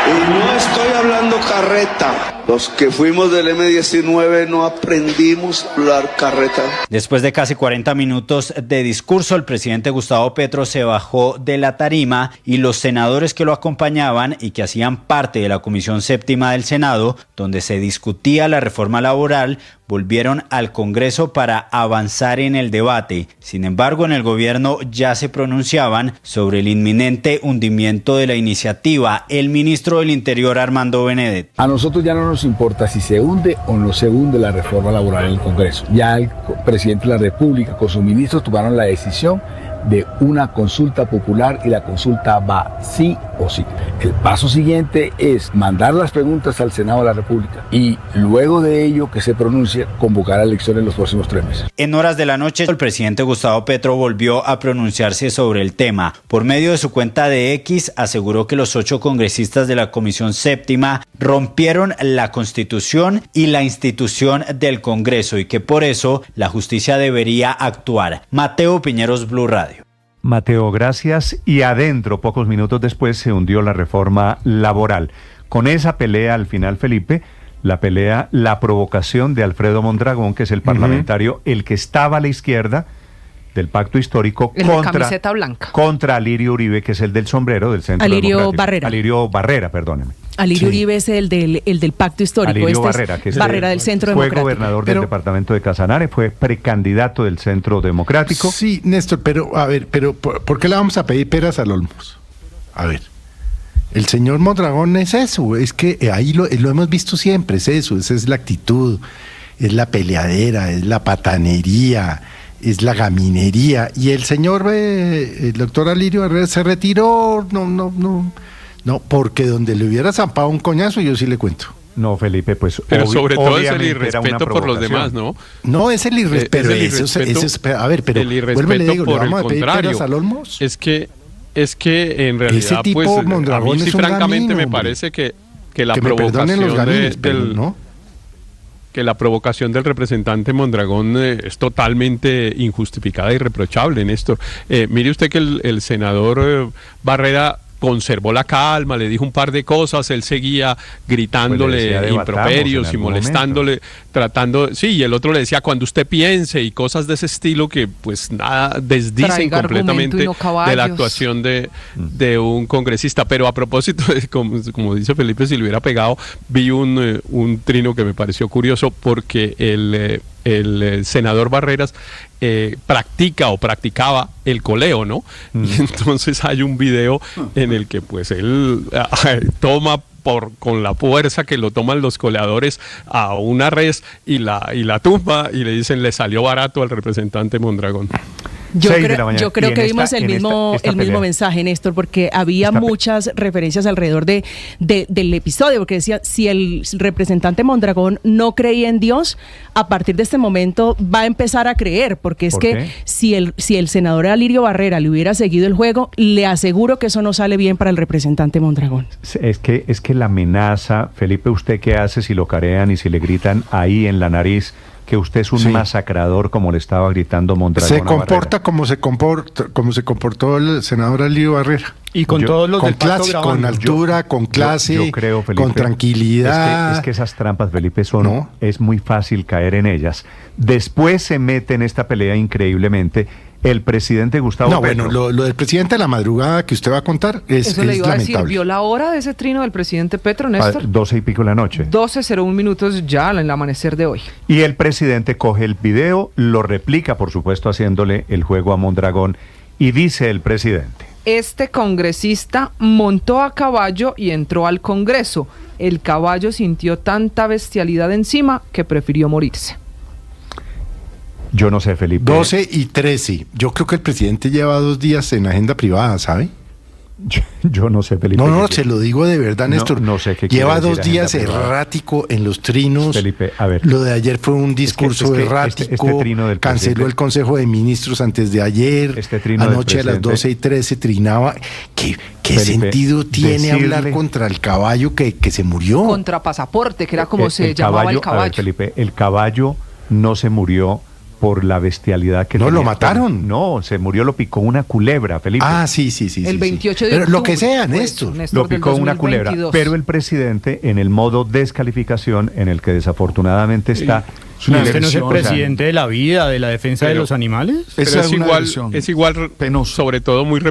[SPEAKER 8] Y no estoy hablando carreta. Los que fuimos del M-19 no aprendimos a hablar carreta.
[SPEAKER 2] Después de casi 40 minutos de discurso, el presidente Gustavo Petro se bajó de la tarima y los senadores que lo acompañaban y que hacían parte de la Comisión Séptima del Senado, donde se discutía la reforma laboral, volvieron al Congreso para avanzar en el debate. Sin embargo, en el gobierno ya se pronunciaban sobre el inminente hundimiento de la iniciativa. El ministro del Interior, Armando Benedet.
[SPEAKER 9] A nosotros ya no nos importa si se hunde o no se hunde la reforma laboral en el Congreso. Ya el presidente de la República con sus ministros tomaron la decisión de una consulta popular y la consulta va sí o sí. El paso siguiente es mandar las preguntas al Senado de la República y luego de ello que se pronuncie, convocar a elecciones en los próximos 3 meses.
[SPEAKER 2] En horas de la noche, el presidente Gustavo Petro volvió a pronunciarse sobre el tema. Por medio de su cuenta de X, aseguró que los 8 congresistas de la Comisión Séptima rompieron la Constitución y la institución del Congreso y que por eso la justicia debería actuar. Mateo Piñeros, Blue Radio.
[SPEAKER 5] Mateo, gracias. Y adentro, pocos minutos después, se hundió la reforma laboral. Con esa pelea al final, Felipe, la provocación de Alfredo Mondragón, que es el parlamentario, el que estaba a la izquierda del pacto histórico
[SPEAKER 33] camiseta blanca.
[SPEAKER 5] Contra Alirio Uribe, que es el del sombrero del Centro Democrático. Alirio Barrera, perdóneme.
[SPEAKER 33] Alirio Uribe es el del pacto histórico.
[SPEAKER 5] Alirio Barrera, que es
[SPEAKER 33] Barrera del Centro Democrático.
[SPEAKER 5] Fue gobernador del departamento de Casanare, fue precandidato del Centro Democrático.
[SPEAKER 7] Sí, Néstor, pero a ver, ¿por qué le vamos a pedir peras al olmos? A ver, el señor Mondragón es eso, es que ahí lo hemos visto siempre, es eso, esa es la actitud, es la peleadera, es la patanería, es la gaminería. Y el señor, el doctor Alirio Barrera se retiró, no, porque donde le hubiera zampado un coñazo, yo sí le cuento.
[SPEAKER 5] No, Felipe, pues
[SPEAKER 12] pero sobre todo es el irrespeto por los demás, ¿no?
[SPEAKER 7] No, es el irrespeto. A ver, pero vuelve le digo, ¿le vamos a pedir peras al olmos?
[SPEAKER 12] Es que en realidad, pues, a mí sí francamente me parece que la provocación que la provocación del representante Mondragón es totalmente injustificada e irreprochable, Néstor. Mire usted que el senador Barrera conservó la calma, le dijo un par de cosas, él seguía gritándole pues improperios y molestándole, y el otro le decía cuando usted piense y cosas de ese estilo que pues nada, desdicen completamente de la actuación de un congresista. Pero a propósito, como dice Felipe, si le hubiera pegado, vi un trino que me pareció curioso porque el senador Barreras practicaba el coleo, ¿no? Y entonces hay un video en el que pues él toma con la fuerza que lo toman los coleadores a una res y la tumba y le dicen le salió barato al representante Mondragón.
[SPEAKER 25] Yo creo que vimos el mismo mensaje, Néstor, porque había muchas referencias alrededor del episodio, porque decía, si el representante Mondragón no creía en Dios, a partir de este momento va a empezar a creer, porque es que si el senador Alirio Barrera le hubiera seguido el juego, le aseguro que eso no sale bien para el representante Mondragón.
[SPEAKER 5] Es que la amenaza, Felipe, ¿usted qué hace si lo carean y si le gritan ahí en la nariz que usted es un masacrador, como le estaba gritando Mondragón?
[SPEAKER 7] Se comporta como se comportó el senador Alirio Barrera.
[SPEAKER 10] Y con todos los
[SPEAKER 7] con clase, con altura, con clase, yo creo, Felipe, con tranquilidad.
[SPEAKER 5] Es que esas trampas, Felipe, es muy fácil caer en ellas. Después se mete en esta pelea increíblemente el presidente Gustavo Petro.
[SPEAKER 7] Bueno, lo del presidente de la madrugada que usted va a contar es
[SPEAKER 33] le iba
[SPEAKER 7] lamentable.
[SPEAKER 33] A decir, ¿vio la hora de ese trino del presidente Petro, Néstor?
[SPEAKER 5] 12 y pico de la noche.
[SPEAKER 33] 12:01 minutos ya en el amanecer de hoy.
[SPEAKER 5] Y el presidente coge el video, lo replica, por supuesto, haciéndole el juego a Mondragón, y dice el presidente:
[SPEAKER 33] este congresista montó a caballo y entró al Congreso. El caballo sintió tanta bestialidad encima que prefirió morirse.
[SPEAKER 5] Yo no sé, Felipe.
[SPEAKER 7] 12 y 13. Yo creo que el presidente lleva 2 días en agenda privada, ¿sabe?
[SPEAKER 5] Yo no sé, Felipe.
[SPEAKER 7] No, se lo digo de verdad, Néstor.
[SPEAKER 5] No sé qué
[SPEAKER 7] lleva 2 días errático en los trinos.
[SPEAKER 5] Felipe, a ver.
[SPEAKER 7] Lo de ayer fue un discurso errático. Este trino del canceló el Consejo de Ministros antes de ayer. Anoche a las 12 y 13 trinaba. ¿Qué Felipe, sentido tiene hablar contra el caballo que se murió?
[SPEAKER 33] Contra Pasaporte, que era como se llamaba el caballo.
[SPEAKER 5] A ver, Felipe, el caballo no se murió por la bestialidad que
[SPEAKER 7] no lo mataron.
[SPEAKER 5] No, se murió, lo picó una culebra, Felipe.
[SPEAKER 7] Ah, sí.
[SPEAKER 33] El 28 de
[SPEAKER 7] Pero
[SPEAKER 33] octubre.
[SPEAKER 7] Lo que sea, Néstor.
[SPEAKER 5] Lo picó una culebra. Pero el presidente, en el modo descalificación, en el que desafortunadamente está...
[SPEAKER 10] ¿Usted no es el presidente de la vida, de la defensa de los animales?
[SPEAKER 12] Pero es igual penoso. Sobre todo muy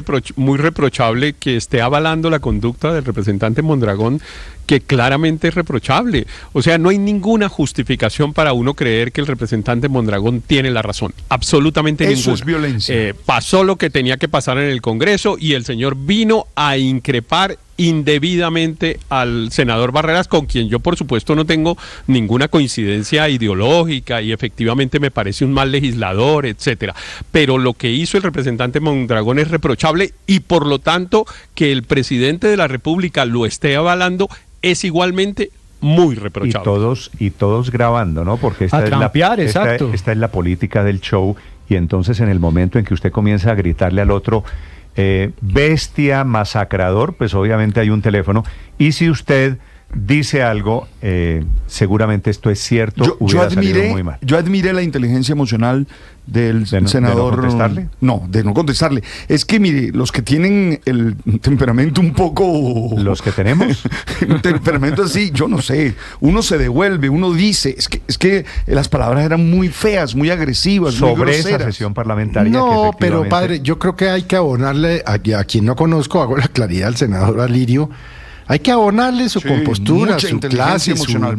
[SPEAKER 12] reprochable que esté avalando la conducta del representante Mondragón, que claramente es reprochable. O sea, no hay ninguna justificación para uno creer que el representante Mondragón tiene la razón. Absolutamente ninguna.
[SPEAKER 10] Eso es violencia.
[SPEAKER 12] Pasó lo que tenía que pasar en el Congreso y el señor vino a increpar indebidamente al senador Barreras, con quien yo por supuesto no tengo ninguna coincidencia ideológica y efectivamente me parece un mal legislador, etcétera. Pero lo que hizo el representante Mondragón es reprochable y por lo tanto que el presidente de la República lo esté avalando es igualmente muy reprochable.
[SPEAKER 5] Y todos grabando, ¿no? Porque esta es la política del show, y entonces en el momento en que usted comienza a gritarle al otro bestia, masacrador, pues obviamente hay un teléfono, y si usted dice algo, seguramente esto es cierto.
[SPEAKER 10] Yo admiré la inteligencia emocional del senador.
[SPEAKER 5] ¿De no contestarle?
[SPEAKER 10] No, de no contestarle. Es que, mire, los que tienen el temperamento un poco...
[SPEAKER 5] ¿Los que tenemos?
[SPEAKER 10] Un temperamento así, yo no sé. Uno se devuelve, uno dice. Es que las palabras eran muy feas, muy agresivas, muy groseras.
[SPEAKER 5] Sobre esa sesión parlamentaria.
[SPEAKER 7] No, pero padre, yo creo que hay que abonarle a quien no conozco, hago la claridad al senador Alirio. Hay que abonarle su compostura, su clase,
[SPEAKER 10] emocional,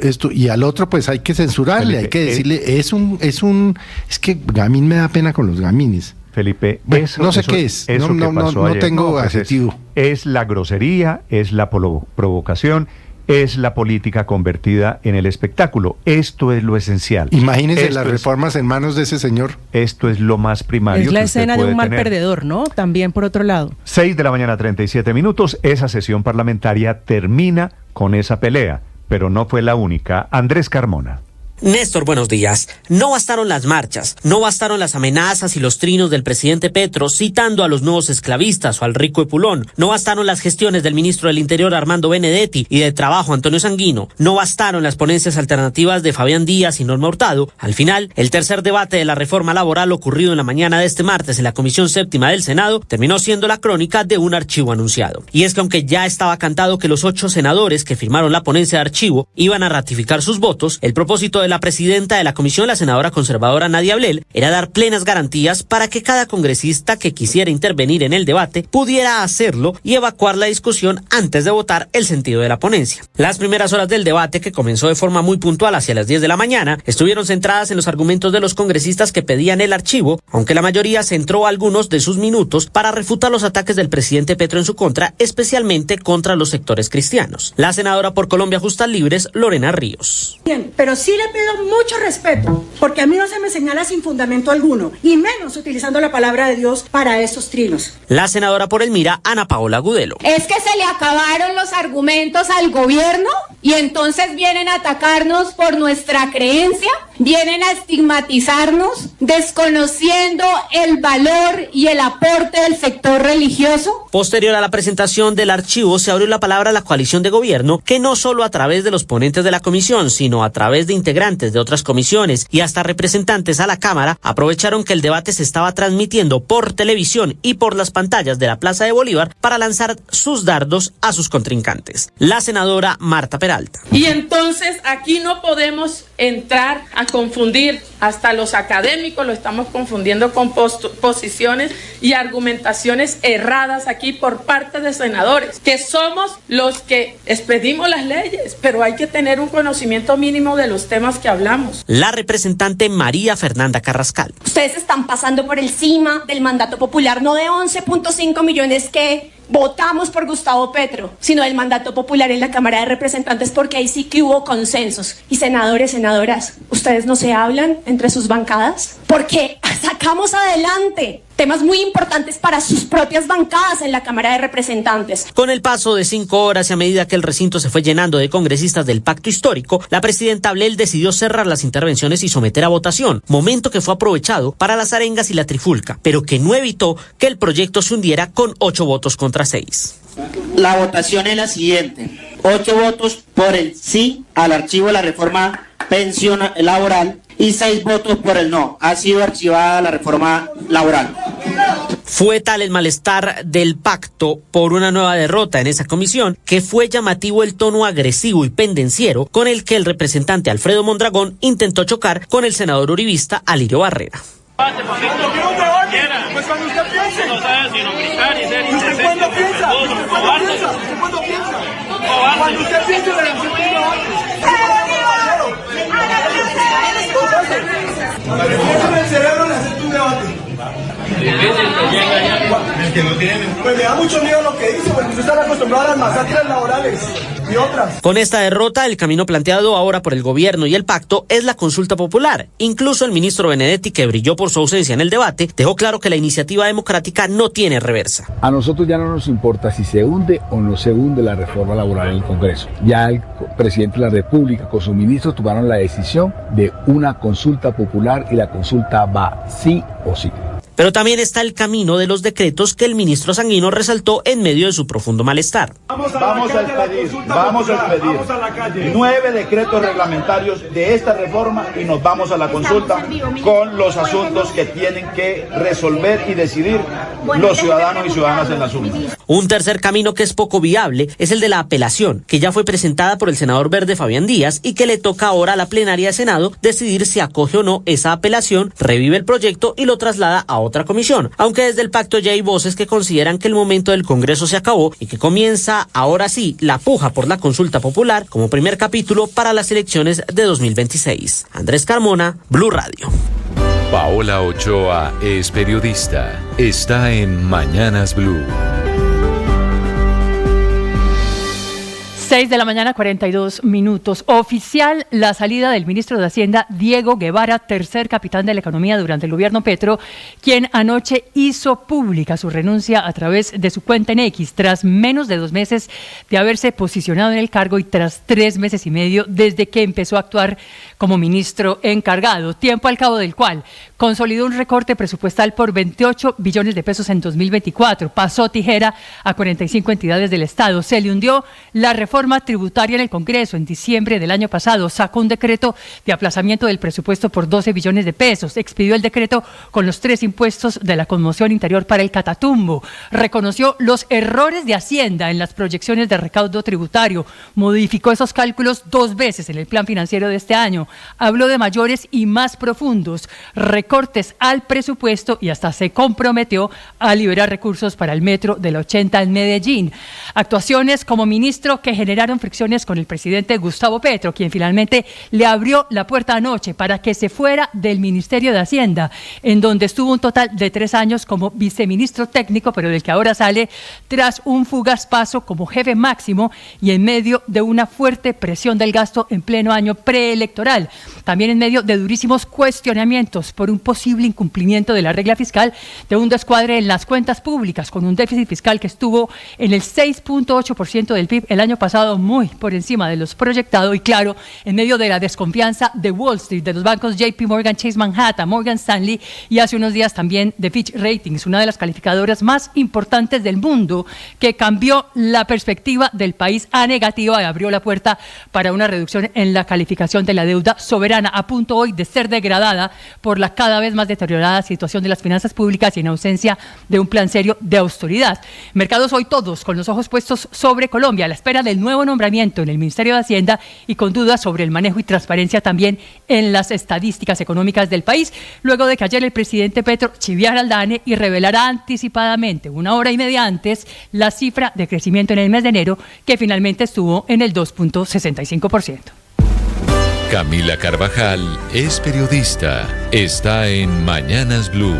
[SPEAKER 7] esto, y al otro pues hay que censurarle, hay que decirle, es que Gamín me da pena con los gamines.
[SPEAKER 5] Felipe,
[SPEAKER 7] no sé qué es, no tengo adjetivo.
[SPEAKER 5] Es la grosería, es la provocación, es la política convertida en el espectáculo. Esto es lo esencial.
[SPEAKER 7] Imagínense las reformas en manos de ese señor.
[SPEAKER 5] Esto es lo más primario.
[SPEAKER 25] Es la escena de un mal perdedor, ¿no? También por otro lado.
[SPEAKER 5] 6:37 a.m. Esa sesión parlamentaria termina con esa pelea, pero no fue la única. Andrés Carmona.
[SPEAKER 11] Néstor, buenos días. No bastaron las marchas, no bastaron las amenazas y los trinos del presidente Petro citando a los nuevos esclavistas o al rico Epulón, no bastaron las gestiones del ministro del Interior Armando Benedetti y de Trabajo Antonio Sanguino, no bastaron las ponencias alternativas de Fabián Díaz y Norma Hurtado. Al final, el tercer debate de la reforma laboral ocurrido en la mañana de este martes en la Comisión Séptima del Senado terminó siendo la crónica de un archivo anunciado. Y es que aunque ya estaba cantado que los 8 senadores que firmaron la ponencia de archivo iban a ratificar sus votos, el propósito de la presidenta de la comisión, la senadora conservadora Nadia Ablel, era dar plenas garantías para que cada congresista que quisiera intervenir en el debate pudiera hacerlo y evacuar la discusión antes de votar el sentido de la ponencia. Las primeras horas del debate, que comenzó de forma muy puntual hacia las 10 de la mañana, estuvieron centradas en los argumentos de los congresistas que pedían el archivo, aunque la mayoría centró algunos de sus minutos para refutar los ataques del presidente Petro en su contra, especialmente contra los sectores cristianos. La senadora por Colombia Justas Libres, Lorena Ríos.
[SPEAKER 13] Bien, pero sí le pido
[SPEAKER 35] tenido mucho respeto, porque a mí no se me señala sin fundamento alguno, y menos utilizando la palabra de Dios para estos trinos.
[SPEAKER 11] La senadora por Elmira, Ana Paola Gudelo.
[SPEAKER 3] ¿Es que se le acabaron los argumentos al gobierno y entonces vienen a atacarnos por nuestra creencia? ¿Vienen a estigmatizarnos desconociendo el valor y el aporte del sector religioso?
[SPEAKER 11] Posterior a la presentación del archivo se abrió la palabra a la coalición de gobierno, que no solo a través de los ponentes de la comisión, sino a través de integrantes de otras comisiones y hasta representantes a la Cámara, aprovecharon que el debate se estaba transmitiendo por televisión y por las pantallas de la Plaza de Bolívar para lanzar sus dardos a sus contrincantes. La senadora Marta Peralta.
[SPEAKER 4] Y entonces aquí no podemos entrar a confundir, hasta los académicos lo estamos confundiendo con posiciones y argumentaciones erradas aquí por parte de senadores, que somos los que expedimos las leyes, pero hay que tener un conocimiento mínimo de los temas que hablamos.
[SPEAKER 11] La representante María Fernanda Carrascal.
[SPEAKER 19] Ustedes están pasando por encima del mandato popular, no de 11.5 millones que votamos por Gustavo Petro, sino del mandato popular en la Cámara de Representantes, porque ahí sí que hubo consensos. Y senadores, senadoras, ¿ustedes no se hablan entre sus bancadas? Porque sacamos adelante temas muy importantes para sus propias bancadas en la Cámara de Representantes.
[SPEAKER 11] Con el paso de 5 horas y a medida que el recinto se fue llenando de congresistas del Pacto Histórico, la presidenta Ablel decidió cerrar las intervenciones y someter a votación, momento que fue aprovechado para las arengas y la trifulca, pero que no evitó que el proyecto se hundiera con 8 votos contra 6.
[SPEAKER 27] La votación es la siguiente: 8 votos por el sí al archivo de la reforma pensión laboral y 6 votos por el no. Ha sido archivada la reforma laboral.
[SPEAKER 11] Fue tal el malestar del pacto por una nueva derrota en esa comisión que fue llamativo el tono agresivo y pendenciero con el que el representante Alfredo Mondragón intentó chocar con el senador uribista Alirio Barrera.
[SPEAKER 13] Pues cuando usted piense. No sabe sino gritar y ser indecente. ¿Usted cuándo piensa? ¿Usted cuándo piensa? Cuando usted piense de la el cerebro le hace un debate. El que no tiene. Pues me da mucho miedo lo que dice, porque usted está acostumbrado a las masacres laborales y otras.
[SPEAKER 11] Con esta derrota, el camino planteado ahora por el gobierno y el pacto es la consulta popular. Incluso el ministro Benedetti, que brilló por su ausencia en el debate, dejó claro que la iniciativa democrática no tiene reversa.
[SPEAKER 9] A nosotros ya no nos importa si se hunde o no se hunde la reforma laboral en el Congreso. Ya el presidente de la República con sus ministros tomaron la decisión de una consulta popular y la consulta va sí o sí.
[SPEAKER 11] Pero también está el camino de los decretos que el ministro Sanguino resaltó en medio de su profundo malestar.
[SPEAKER 14] Vamos a expedir 9 decretos reglamentarios de esta reforma y nos vamos a la consulta con los asuntos que tienen que resolver y decidir los ciudadanos y ciudadanas en las urnas.
[SPEAKER 11] Un tercer camino que es poco viable es el de la apelación, que ya fue presentada por el senador verde Fabián Díaz y que le toca ahora a la plenaria de Senado decidir si acoge o no esa apelación, revive el proyecto y lo traslada a otra comisión, aunque desde el pacto ya hay voces que consideran que el momento del Congreso se acabó y que comienza ahora sí la puja por la consulta popular como primer capítulo para las elecciones de 2026. Andrés Carmona, Blue Radio.
[SPEAKER 30] Paola Ochoa es periodista. Está en Mañanas Blue.
[SPEAKER 25] 6 de la mañana, 42 minutos. Oficial la salida del ministro de Hacienda, Diego Guevara, tercer capitán de la economía durante el gobierno Petro, quien anoche hizo pública su renuncia a través de su cuenta en X, tras menos de 2 meses de haberse posicionado en el cargo y tras 3 meses y medio desde que empezó a actuar como ministro encargado, tiempo al cabo del cual consolidó un recorte presupuestal por 28 billones de pesos en 2024, pasó tijera a 45 entidades del Estado, se le hundió la reforma tributaria en el Congreso. En diciembre del año pasado sacó un decreto de aplazamiento del presupuesto por 12 billones de pesos, expidió el decreto con los 3 impuestos de la conmoción interior para el Catatumbo, reconoció los errores de Hacienda en las proyecciones de recaudo tributario, modificó esos cálculos 2 veces en el plan financiero de este año, habló de mayores y más profundos recortes
[SPEAKER 15] recortes al presupuesto y hasta se comprometió a liberar recursos para el metro del 80 en Medellín. Actuaciones como ministro que generaron fricciones con el presidente Gustavo Petro, quien finalmente le abrió la puerta anoche para que se fuera del Ministerio de Hacienda, en donde estuvo un total de 3 años como viceministro técnico, pero del que ahora sale tras un fugaz paso como jefe máximo y en medio de una fuerte presión del gasto en pleno año preelectoral. También en medio de durísimos cuestionamientos por un posible incumplimiento de la regla fiscal, de un descuadre en las cuentas públicas, con un déficit fiscal que estuvo en el 6.8% del PIB el año pasado, muy por encima de los proyectados, y claro, en medio de la desconfianza de Wall Street, de los bancos JP Morgan Chase Manhattan, Morgan Stanley y hace unos días también de Fitch Ratings, una de las calificadoras más importantes del mundo, que cambió la perspectiva del país a negativa y abrió la puerta para una reducción en la calificación de la deuda soberana, a punto hoy de ser degradada por la cada vez más deteriorada situación de las finanzas públicas y en ausencia de un plan serio de austeridad. Mercados hoy todos con los ojos puestos sobre Colombia, a la espera del nuevo nombramiento en el Ministerio de Hacienda y con dudas sobre el manejo y transparencia también en las estadísticas económicas del país, luego de que ayer el presidente Petro chiviara al DANE y revelara anticipadamente, 1 hora y media antes, la cifra de crecimiento en el mes de enero, que finalmente estuvo en el 2.65%.
[SPEAKER 30] Camila Carvajal es periodista. Está en Mañanas Blue.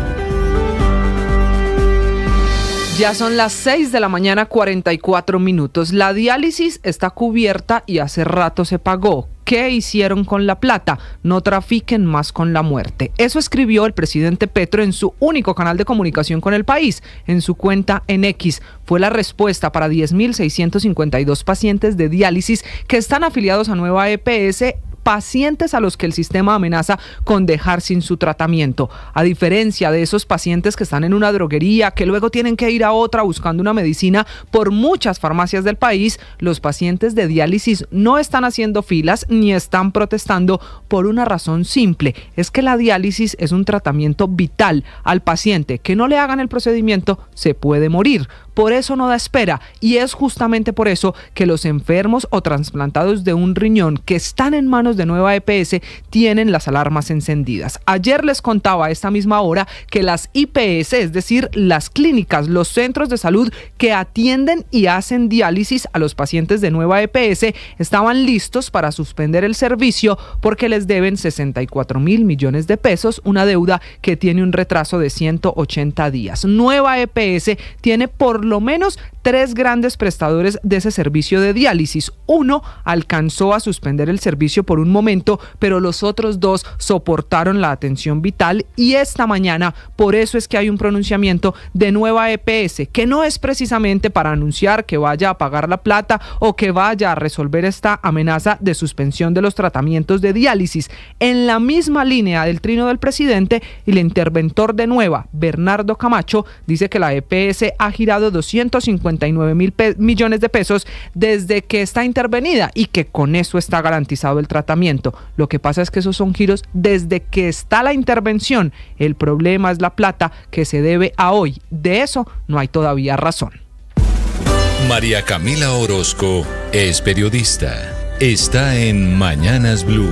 [SPEAKER 33] Ya son las 6 de la mañana, 44 minutos. La diálisis está cubierta y hace rato se pagó. ¿Qué hicieron con la plata? No trafiquen más con la muerte. Eso escribió el presidente Petro en su único canal de comunicación con el país, en su cuenta en X. Fue la respuesta para 10.652 pacientes de diálisis que están afiliados a Nueva EPS, pacientes a los que el sistema amenaza con dejar sin su tratamiento. A diferencia de esos pacientes que están en una droguería, que luego tienen que ir a otra buscando una medicina por muchas farmacias del país, los pacientes de diálisis no están haciendo filas ni están protestando por una razón simple: es que la diálisis es un tratamiento vital. Al paciente que no le hagan el procedimiento se puede morir. Por eso no da espera, y es justamente por eso que los enfermos o trasplantados de un riñón que están en manos de Nueva EPS tienen las alarmas encendidas. Ayer les contaba a esta misma hora que las IPS, es decir, las clínicas, los centros de salud que atienden y hacen diálisis a los pacientes de Nueva EPS, estaban listos para suspender el servicio porque les deben 64.000 millones de pesos, una deuda que tiene un retraso de 180 días. Nueva EPS tiene por lo menos 3 grandes prestadores de ese servicio de diálisis. Uno alcanzó a suspender el servicio por un momento, pero los otros 2 soportaron la atención vital, y esta mañana por eso es que hay un pronunciamiento de Nueva EPS, que no es precisamente para anunciar que vaya a pagar la plata o que vaya a resolver esta amenaza de suspensión de los tratamientos de diálisis. En la misma línea del trino del presidente, el interventor de Nueva, Bernardo Camacho, dice que la EPS ha girado 259.000 millones de pesos desde que está intervenida y que con eso está garantizado el tratamiento. Lo que pasa es que esos son giros desde que está la intervención. El problema es la plata que se debe a hoy. De eso no hay todavía razón.
[SPEAKER 30] María Camila Orozco es periodista. Está en Mañanas Blue.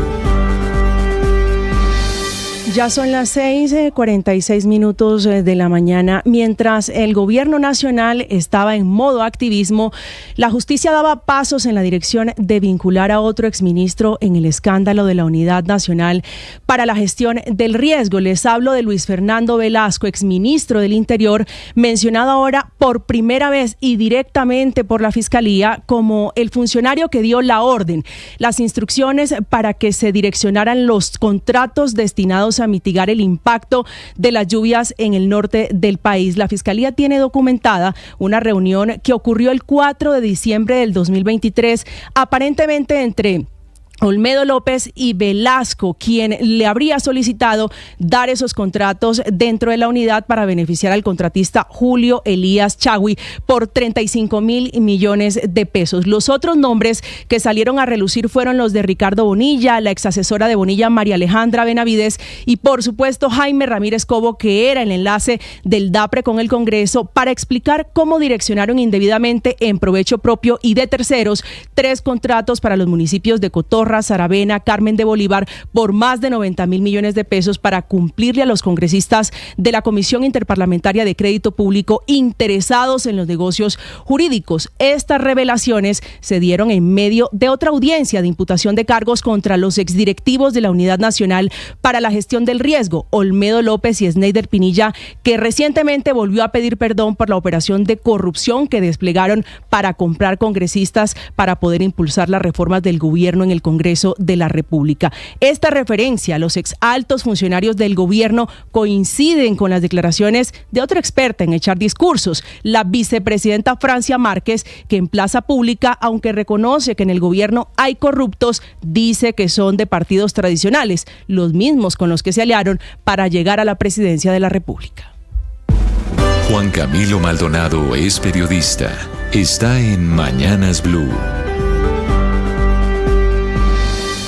[SPEAKER 25] Ya son las 6:46 minutos de la mañana. Mientras el gobierno nacional estaba en modo activismo, la justicia daba pasos en la dirección de vincular a otro exministro en el escándalo de la Unidad Nacional para la Gestión del Riesgo. Les hablo de Luis Fernando Velasco, exministro del Interior, mencionado ahora por primera vez y directamente por la Fiscalía como el funcionario que dio la orden, las instrucciones para que se direccionaran los contratos destinados a mitigar el impacto de las lluvias en el norte del país. La Fiscalía tiene documentada una reunión que ocurrió el 4 de diciembre del 2023, aparentemente entre Olmedo López y Velasco, quien le habría solicitado dar esos contratos dentro de la unidad para beneficiar al contratista Julio Elías Chagui por 35.000 millones de pesos. Los otros nombres que salieron a relucir fueron los de Ricardo Bonilla, la exasesora de Bonilla María Alejandra Benavides y por supuesto Jaime Ramírez Cobo, que era el enlace del DAPRE con el Congreso, para explicar cómo direccionaron indebidamente en provecho propio y de terceros 3 contratos para los municipios de Cotorra, Porras, Aravena, Carmen de Bolívar, por más de 90.000 millones de pesos para cumplirle a los congresistas de la Comisión Interparlamentaria de Crédito Público interesados en los negocios jurídicos. Estas revelaciones se dieron en medio de otra audiencia de imputación de cargos contra los exdirectivos de la Unidad Nacional para la Gestión del Riesgo, Olmedo López y Sneider Pinilla, que recientemente volvió a pedir perdón por la operación de corrupción que desplegaron para comprar congresistas para poder impulsar las reformas del gobierno en el Congreso de la República. Esta referencia a los ex altos funcionarios del gobierno coinciden con las declaraciones de otra experta en echar discursos, la vicepresidenta Francia Márquez, que en plaza pública, aunque reconoce que en el gobierno hay corruptos, dice que son de partidos tradicionales, los mismos con los que se aliaron para llegar a la presidencia de la República.
[SPEAKER 30] Juan Camilo Maldonado es periodista. Está en Mañanas Blue.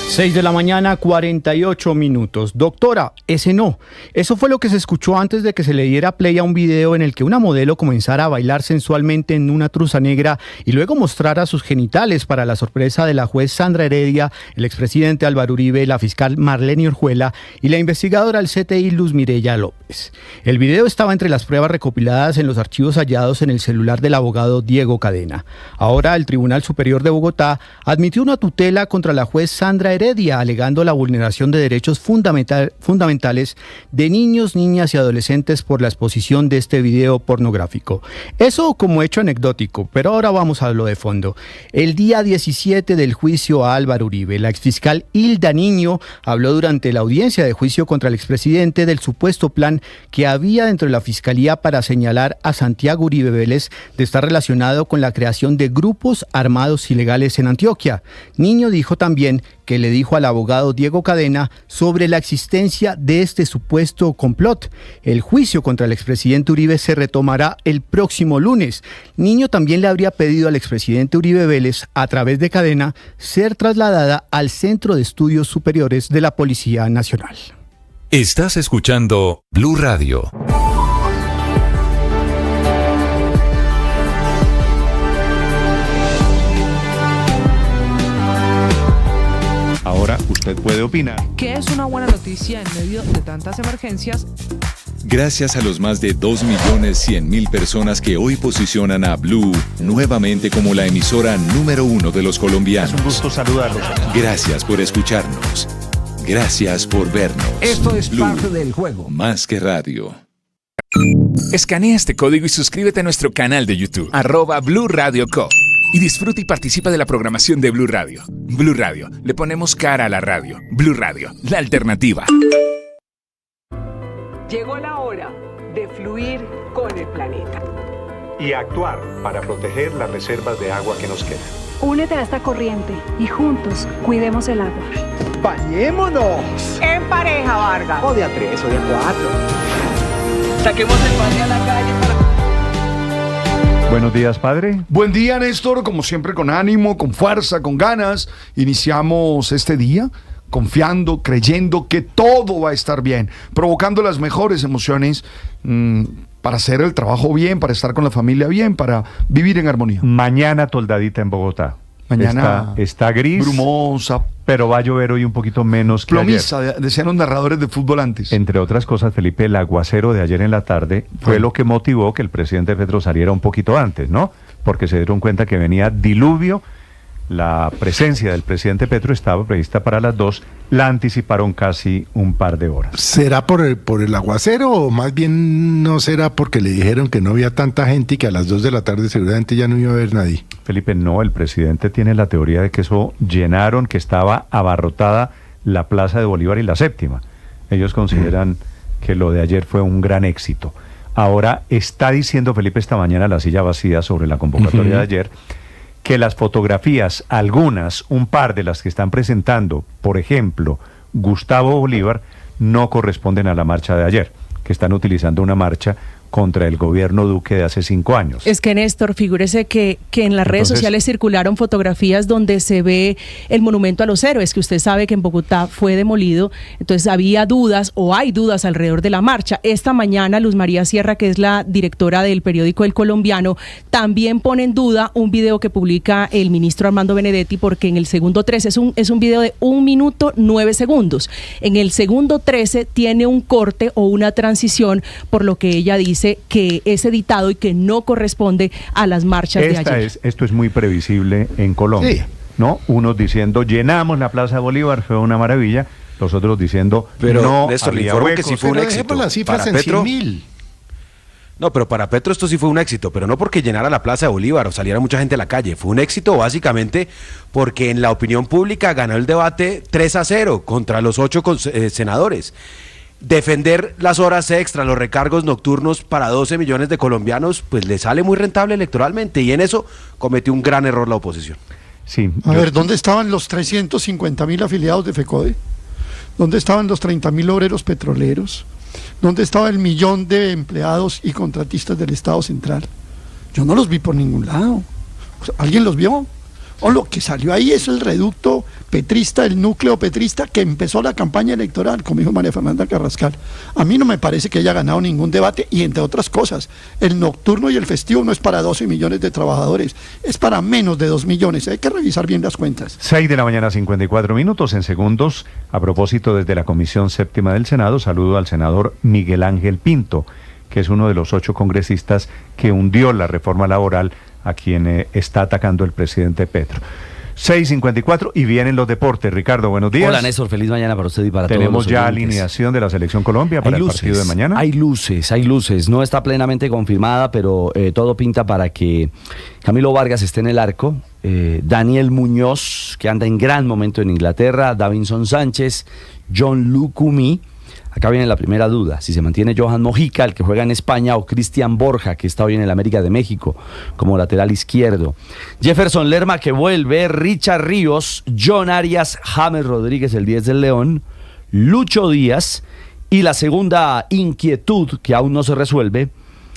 [SPEAKER 1] 6 de la mañana, 48 minutos. Doctora, ese no. Eso fue lo que se escuchó antes de que se le diera play a un video en el que una modelo comenzara a bailar sensualmente en una truza negra y luego mostrara sus genitales para la sorpresa de la juez Sandra Heredia, el expresidente Álvaro Uribe, la fiscal Marlene Orjuela y la investigadora del CTI Luz Mireya López. El video estaba entre las pruebas recopiladas en los archivos hallados en el celular del abogado Diego Cadena. Ahora el Tribunal Superior de Bogotá admitió una tutela contra la juez Sandra Heredia, alegando la vulneración de derechos fundamentales de niños, niñas y adolescentes por la exposición de este video pornográfico. Eso como hecho anecdótico, pero ahora vamos a lo de fondo. El día 17 del juicio a Álvaro Uribe, la exfiscal Hilda Niño habló durante la audiencia de juicio contra el expresidente del supuesto plan que había dentro de la fiscalía para señalar a Santiago Uribe Vélez de estar relacionado con la creación de grupos armados ilegales en Antioquia. Niño dijo también que le dijo al abogado Diego Cadena sobre la existencia de este supuesto complot. El juicio contra el expresidente Uribe se retomará el próximo lunes. Niño también le habría pedido al expresidente Uribe Vélez, a través de Cadena, ser trasladada al Centro de Estudios Superiores de la Policía Nacional.
[SPEAKER 30] Estás escuchando Blue Radio.
[SPEAKER 5] Ahora usted puede opinar.
[SPEAKER 33] ¿Qué es una buena noticia en medio de tantas emergencias?
[SPEAKER 30] Gracias a los más de 2.100.000 personas que hoy posicionan a Blue nuevamente como la emisora número 1 de los colombianos.
[SPEAKER 5] Es un gusto saludarlos.
[SPEAKER 30] Gracias por escucharnos. Gracias por vernos.
[SPEAKER 16] Esto es
[SPEAKER 30] Blue,
[SPEAKER 16] parte del juego.
[SPEAKER 30] Más que radio.
[SPEAKER 6] Escanea este código y suscríbete a nuestro canal de YouTube, @Blue Radio Co. Y disfruta y participa de la programación de Blue Radio. Blue Radio, le ponemos cara a la radio. Blue Radio, la alternativa.
[SPEAKER 17] Llegó la hora de fluir con el planeta.
[SPEAKER 5] Y actuar para proteger las reservas de agua que nos quedan.
[SPEAKER 18] Únete a esta corriente y juntos cuidemos el agua.
[SPEAKER 17] ¡Bañémonos! En pareja, Vargas.
[SPEAKER 16] O de a 3 o de a 4.
[SPEAKER 17] Saquemos el baño a la calle para...
[SPEAKER 5] Buenos días, padre.
[SPEAKER 10] Buen día, Néstor, como siempre con ánimo, con fuerza, con ganas. Iniciamos este día confiando, creyendo que todo va a estar bien, provocando las mejores emociones para hacer el trabajo bien, para estar con la familia bien, para vivir en armonía.
[SPEAKER 5] Mañana toldadita en Bogotá.
[SPEAKER 10] Mañana
[SPEAKER 5] está gris,
[SPEAKER 10] brumosa,
[SPEAKER 5] pero va a llover hoy un poquito menos que
[SPEAKER 10] plomiza,
[SPEAKER 5] ayer.
[SPEAKER 10] decían los narradores de fútbol antes.
[SPEAKER 5] Entre otras cosas, Felipe, el aguacero de ayer en la tarde fue lo que motivó que el presidente Petro saliera un poquito antes, ¿no? Porque se dieron cuenta que venía diluvio. La presencia del presidente Petro estaba prevista para las 2, la anticiparon casi un par de horas.
[SPEAKER 7] ¿Será por el aguacero o más bien no será porque le dijeron que no había tanta gente y que a las 2 de la tarde seguramente ya no iba a haber nadie?
[SPEAKER 5] Felipe, no, el presidente tiene la teoría de que eso llenaron, que estaba abarrotada la Plaza de Bolívar y la Séptima. Ellos consideran que lo de ayer fue un gran éxito. Ahora está diciendo Felipe esta mañana la silla vacía sobre la convocatoria de ayer, que las fotografías, algunas, un par de las que están presentando, por ejemplo, Gustavo Bolívar, no corresponden a la marcha de ayer, que están utilizando una marcha contra el gobierno Duque de hace 5 años.
[SPEAKER 25] Es que, Néstor, figúrese que en las redes sociales circularon fotografías donde se ve el monumento a los héroes, que usted sabe que en Bogotá fue demolido, entonces había dudas o hay dudas alrededor de la marcha. Esta mañana Luz María Sierra, que es la directora del periódico El Colombiano, también pone en duda un video que publica el ministro Armando Benedetti, porque en el segundo 13 es un video de 1 minuto 9 segundos. En el segundo 13 tiene un corte o una transición, por lo que ella dice que es editado y que no corresponde a las marchas de ayer.
[SPEAKER 5] Esto es muy previsible en Colombia, sí, ¿no? Unos diciendo llenamos la Plaza de Bolívar, fue una maravilla, los otros diciendo
[SPEAKER 2] pero
[SPEAKER 5] no
[SPEAKER 2] Néstor,
[SPEAKER 5] había
[SPEAKER 2] huecos.
[SPEAKER 5] Que
[SPEAKER 2] sí fue un éxito.
[SPEAKER 7] Las cifras
[SPEAKER 2] para
[SPEAKER 7] en
[SPEAKER 2] Petro,
[SPEAKER 7] 100.000.
[SPEAKER 2] No, pero para Petro esto sí fue un éxito, pero no porque llenara la Plaza de Bolívar o saliera mucha gente a la calle. Fue un éxito básicamente porque en la opinión pública ganó el debate 3-0 contra los 8 senadores. Defender las horas extra, los recargos nocturnos para 12 millones de colombianos, pues le sale muy rentable electoralmente, y en eso cometió un gran error la oposición.
[SPEAKER 5] Sí.
[SPEAKER 8] A ver, ¿dónde estaban los 350.000 afiliados de FECODE? ¿Dónde estaban los 30.000 obreros petroleros? ¿Dónde estaba el 1.000.000 de empleados y contratistas del Estado Central? Yo no los vi por ningún lado. O sea, ¿alguien los vio? O lo que salió ahí es el reducto petrista, el núcleo petrista que empezó la campaña electoral, como dijo María Fernanda Carrascal. A mí no me parece que haya ganado ningún debate, y entre otras cosas, el nocturno y el festivo no es para 12 millones de trabajadores, es para menos de 2 millones. Hay que revisar bien las cuentas.
[SPEAKER 5] 6 de la mañana, 54 minutos. En segundos, a propósito, desde la Comisión Séptima del Senado, saludo al senador Miguel Ángel Pinto, que es uno de los 8 congresistas que hundió la reforma laboral a quien está atacando el presidente Petro. 6:54 y vienen los deportes. Ricardo, buenos días.
[SPEAKER 12] Hola, Néstor, feliz mañana para usted y para todos los
[SPEAKER 5] Tenemos ya
[SPEAKER 12] oyentes.
[SPEAKER 5] alineación de la Selección Colombia para el partido de mañana.
[SPEAKER 12] Hay luces. No está plenamente confirmada, pero todo pinta para que Camilo Vargas esté en el arco, Daniel Muñoz, que anda en gran momento en Inglaterra, Davinson Sánchez, John Lucumí. Acá viene la primera duda, si se mantiene Johan Mojica, el que juega en España, o Cristian Borja, que está hoy en el América de México, como lateral izquierdo. Jefferson Lerma, que vuelve, Richard Ríos, John Arias, James Rodríguez, el 10 del León, Lucho Díaz, y la segunda inquietud, que aún no se resuelve,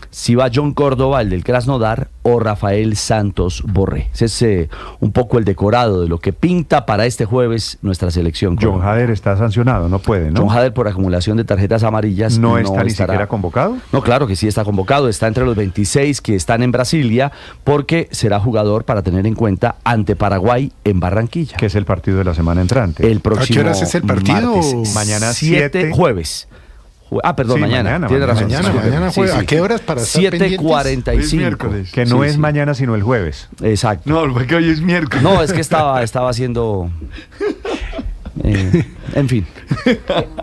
[SPEAKER 12] si va John Córdoba, el del Krasnodar, o Rafael Santos Borré. Ese es un poco el decorado de lo que pinta para este jueves nuestra selección.
[SPEAKER 5] John Hader está sancionado, no puede, ¿no?
[SPEAKER 12] John Hader, por acumulación de tarjetas amarillas,
[SPEAKER 5] ¿No está ni siquiera convocado?
[SPEAKER 12] No, claro que sí está convocado, está entre los 26 que están en Brasilia, porque será jugador para tener en cuenta ante Paraguay en Barranquilla.
[SPEAKER 5] Que es el partido de la semana entrante.
[SPEAKER 12] El próximo
[SPEAKER 7] ¿A qué horas es el partido?
[SPEAKER 12] Martes,
[SPEAKER 5] Mañana
[SPEAKER 12] 7 jueves. Perdón,
[SPEAKER 5] sí,
[SPEAKER 12] mañana. Tiene razón.
[SPEAKER 7] Mañana juega. Sí. ¿A qué horas para estar
[SPEAKER 12] 7:45.
[SPEAKER 5] Que no es mañana, sino el jueves.
[SPEAKER 12] Exacto.
[SPEAKER 10] No, porque hoy es miércoles.
[SPEAKER 12] No, es que estaba haciendo... en fin.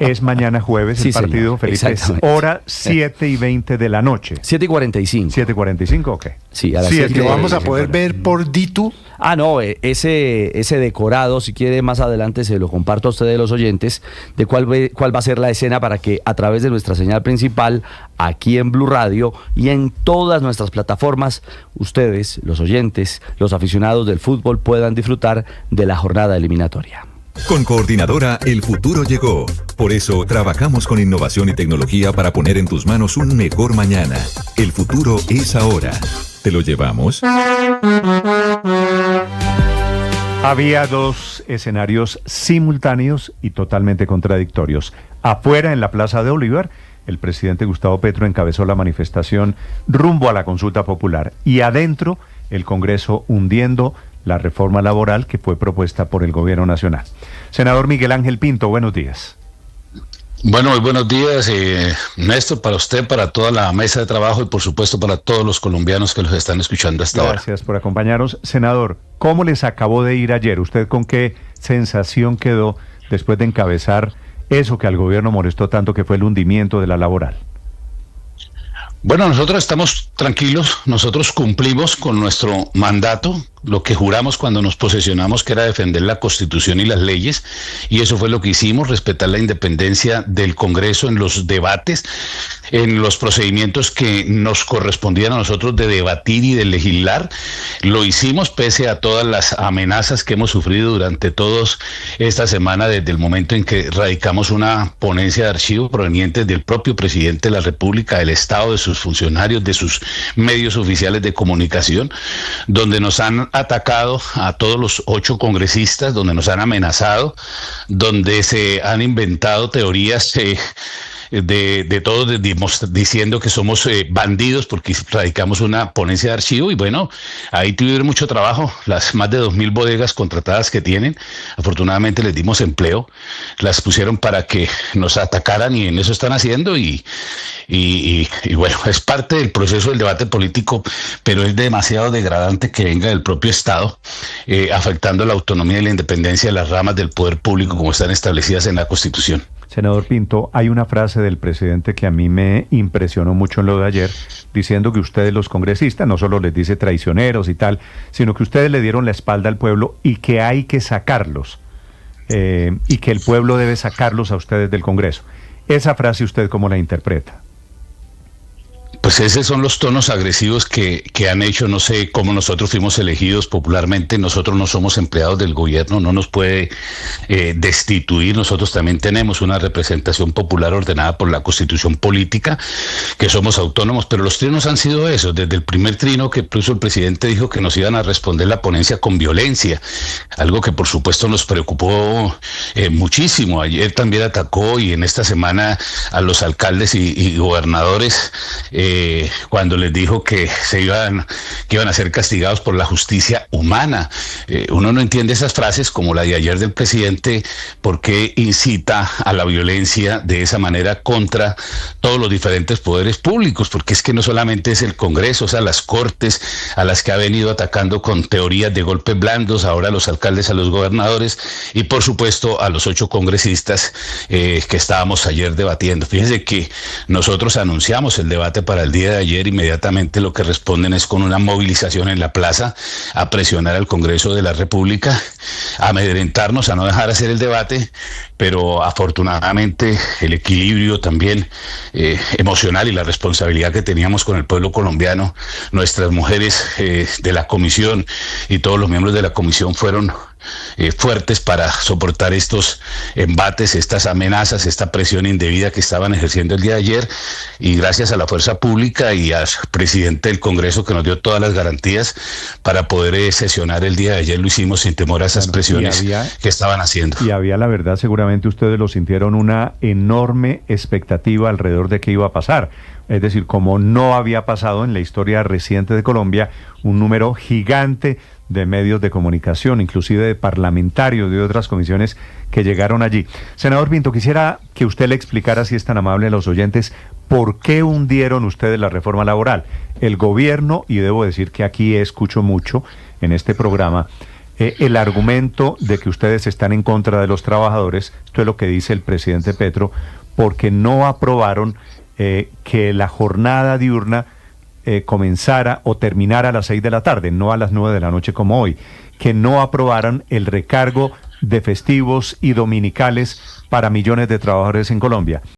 [SPEAKER 5] Es mañana jueves el partido, Felipe. Hora 7:20 de la noche.
[SPEAKER 12] 7:45.
[SPEAKER 5] 7:45, ok.
[SPEAKER 12] Sí, a las
[SPEAKER 7] 7. Lo vamos a poder ver por Ditu.
[SPEAKER 12] No, ese decorado, si quiere más adelante se lo comparto a ustedes, los oyentes, de cuál va a ser la escena, para que a través de nuestra señal principal, aquí en Blue Radio y en todas nuestras plataformas, ustedes, los oyentes, los aficionados del fútbol, puedan disfrutar de la jornada eliminatoria.
[SPEAKER 30] Con Coordinadora, el futuro llegó. Por eso, trabajamos con innovación y tecnología para poner en tus manos un mejor mañana. El futuro es ahora. ¿Te lo llevamos?
[SPEAKER 5] Había 2 escenarios simultáneos y totalmente contradictorios. Afuera, en la Plaza de Bolívar, el presidente Gustavo Petro encabezó la manifestación rumbo a la consulta popular. Y adentro, el Congreso hundiendo la reforma laboral que fue propuesta por el Gobierno Nacional. Senador Miguel Ángel Pinto, buenos días.
[SPEAKER 16] Bueno, muy buenos días, Néstor, para usted, para toda la mesa de trabajo y por supuesto para todos los colombianos que los están escuchando hasta ahora.
[SPEAKER 5] Gracias por acompañarnos. Senador, ¿cómo les acabó de ir ayer? ¿Usted con qué sensación quedó después de encabezar eso que al gobierno molestó tanto, que fue el hundimiento de la laboral?
[SPEAKER 16] Bueno, nosotros estamos tranquilos, nosotros cumplimos con nuestro mandato, lo que juramos cuando nos posesionamos, que era defender la Constitución y las leyes, y eso fue lo que hicimos, respetar la independencia del Congreso en los debates, en los procedimientos que nos correspondían a nosotros de debatir y de legislar. Lo hicimos pese a todas las amenazas que hemos sufrido durante toda esta semana, desde el momento en que radicamos una ponencia de archivo proveniente del propio presidente de la República, del Estado, de sus funcionarios, de sus medios oficiales de comunicación, donde nos han atacado a todos los 8 congresistas, donde nos han amenazado, donde se han inventado teorías de todos, diciendo que somos bandidos porque radicamos una ponencia de archivo. Y bueno, ahí tuvieron mucho trabajo, las más de 2.000 bodegas contratadas que tienen, afortunadamente les dimos empleo, las pusieron para que nos atacaran, y en eso están haciendo, y bueno, es parte del proceso del debate político, pero es demasiado degradante que venga del propio Estado, afectando la autonomía y la independencia de las ramas del poder público como están establecidas en la Constitución.
[SPEAKER 5] Senador Pinto, hay una frase del presidente que a mí me impresionó mucho en lo de ayer, diciendo que ustedes, los congresistas, no solo les dice traicioneros y tal, sino que ustedes le dieron la espalda al pueblo y que hay que sacarlos, y que el pueblo debe sacarlos a ustedes del Congreso. Esa frase, ¿usted cómo la interpreta?
[SPEAKER 16] Pues esos son los tonos agresivos que han hecho. No sé cómo nosotros fuimos elegidos popularmente. Nosotros no somos empleados del gobierno, no nos puede destituir. Nosotros también tenemos una representación popular ordenada por la Constitución política, que somos autónomos, pero los trinos han sido esos. Desde el primer trino, que incluso el presidente dijo que nos iban a responder la ponencia con violencia, algo que por supuesto nos preocupó muchísimo. Ayer también atacó, y en esta semana, a los alcaldes y gobernadores, cuando les dijo que iban a ser castigados por la justicia humana. Uno no entiende esas frases como la de ayer del presidente, porque incita a la violencia de esa manera contra todos los diferentes poderes públicos, porque es que no solamente es el Congreso, o sea, las Cortes, a las que ha venido atacando con teorías de golpes blandos, ahora a los alcaldes, a los gobernadores, y por supuesto a los 8 congresistas que estábamos ayer debatiendo. Fíjense que nosotros anunciamos el debate para el día de ayer. Inmediatamente lo que responden es con una movilización en la plaza, a presionar al Congreso de la República, a amedrentarnos, a no dejar hacer el debate, pero afortunadamente el equilibrio también emocional y la responsabilidad que teníamos con el pueblo colombiano, nuestras mujeres de la comisión y todos los miembros de la comisión fueron fuertes para soportar estos embates, estas amenazas, esta presión indebida que estaban ejerciendo el día de ayer, y gracias a la fuerza pública y al presidente del Congreso, que nos dio todas las garantías para poder sesionar el día de ayer, lo hicimos sin temor a esas presiones que estaban haciendo.
[SPEAKER 5] Y había, la verdad, seguramente ustedes lo sintieron, una enorme expectativa alrededor de qué iba a pasar. Es decir, como no había pasado en la historia reciente de Colombia, un número gigante de medios de comunicación, inclusive de parlamentarios de otras comisiones que llegaron allí. Senador Pinto, quisiera que usted le explicara, si es tan amable, a los oyentes, ¿por qué hundieron ustedes la reforma laboral? El gobierno, y debo decir que aquí escucho mucho en este programa, el argumento de que ustedes están en contra de los trabajadores, esto es lo que dice el presidente Petro, porque no aprobaron que la jornada diurna comenzara o terminara a las 6 de la tarde, no a las 9 de la noche como hoy, que no aprobaran el recargo de festivos y dominicales para millones de trabajadores en Colombia.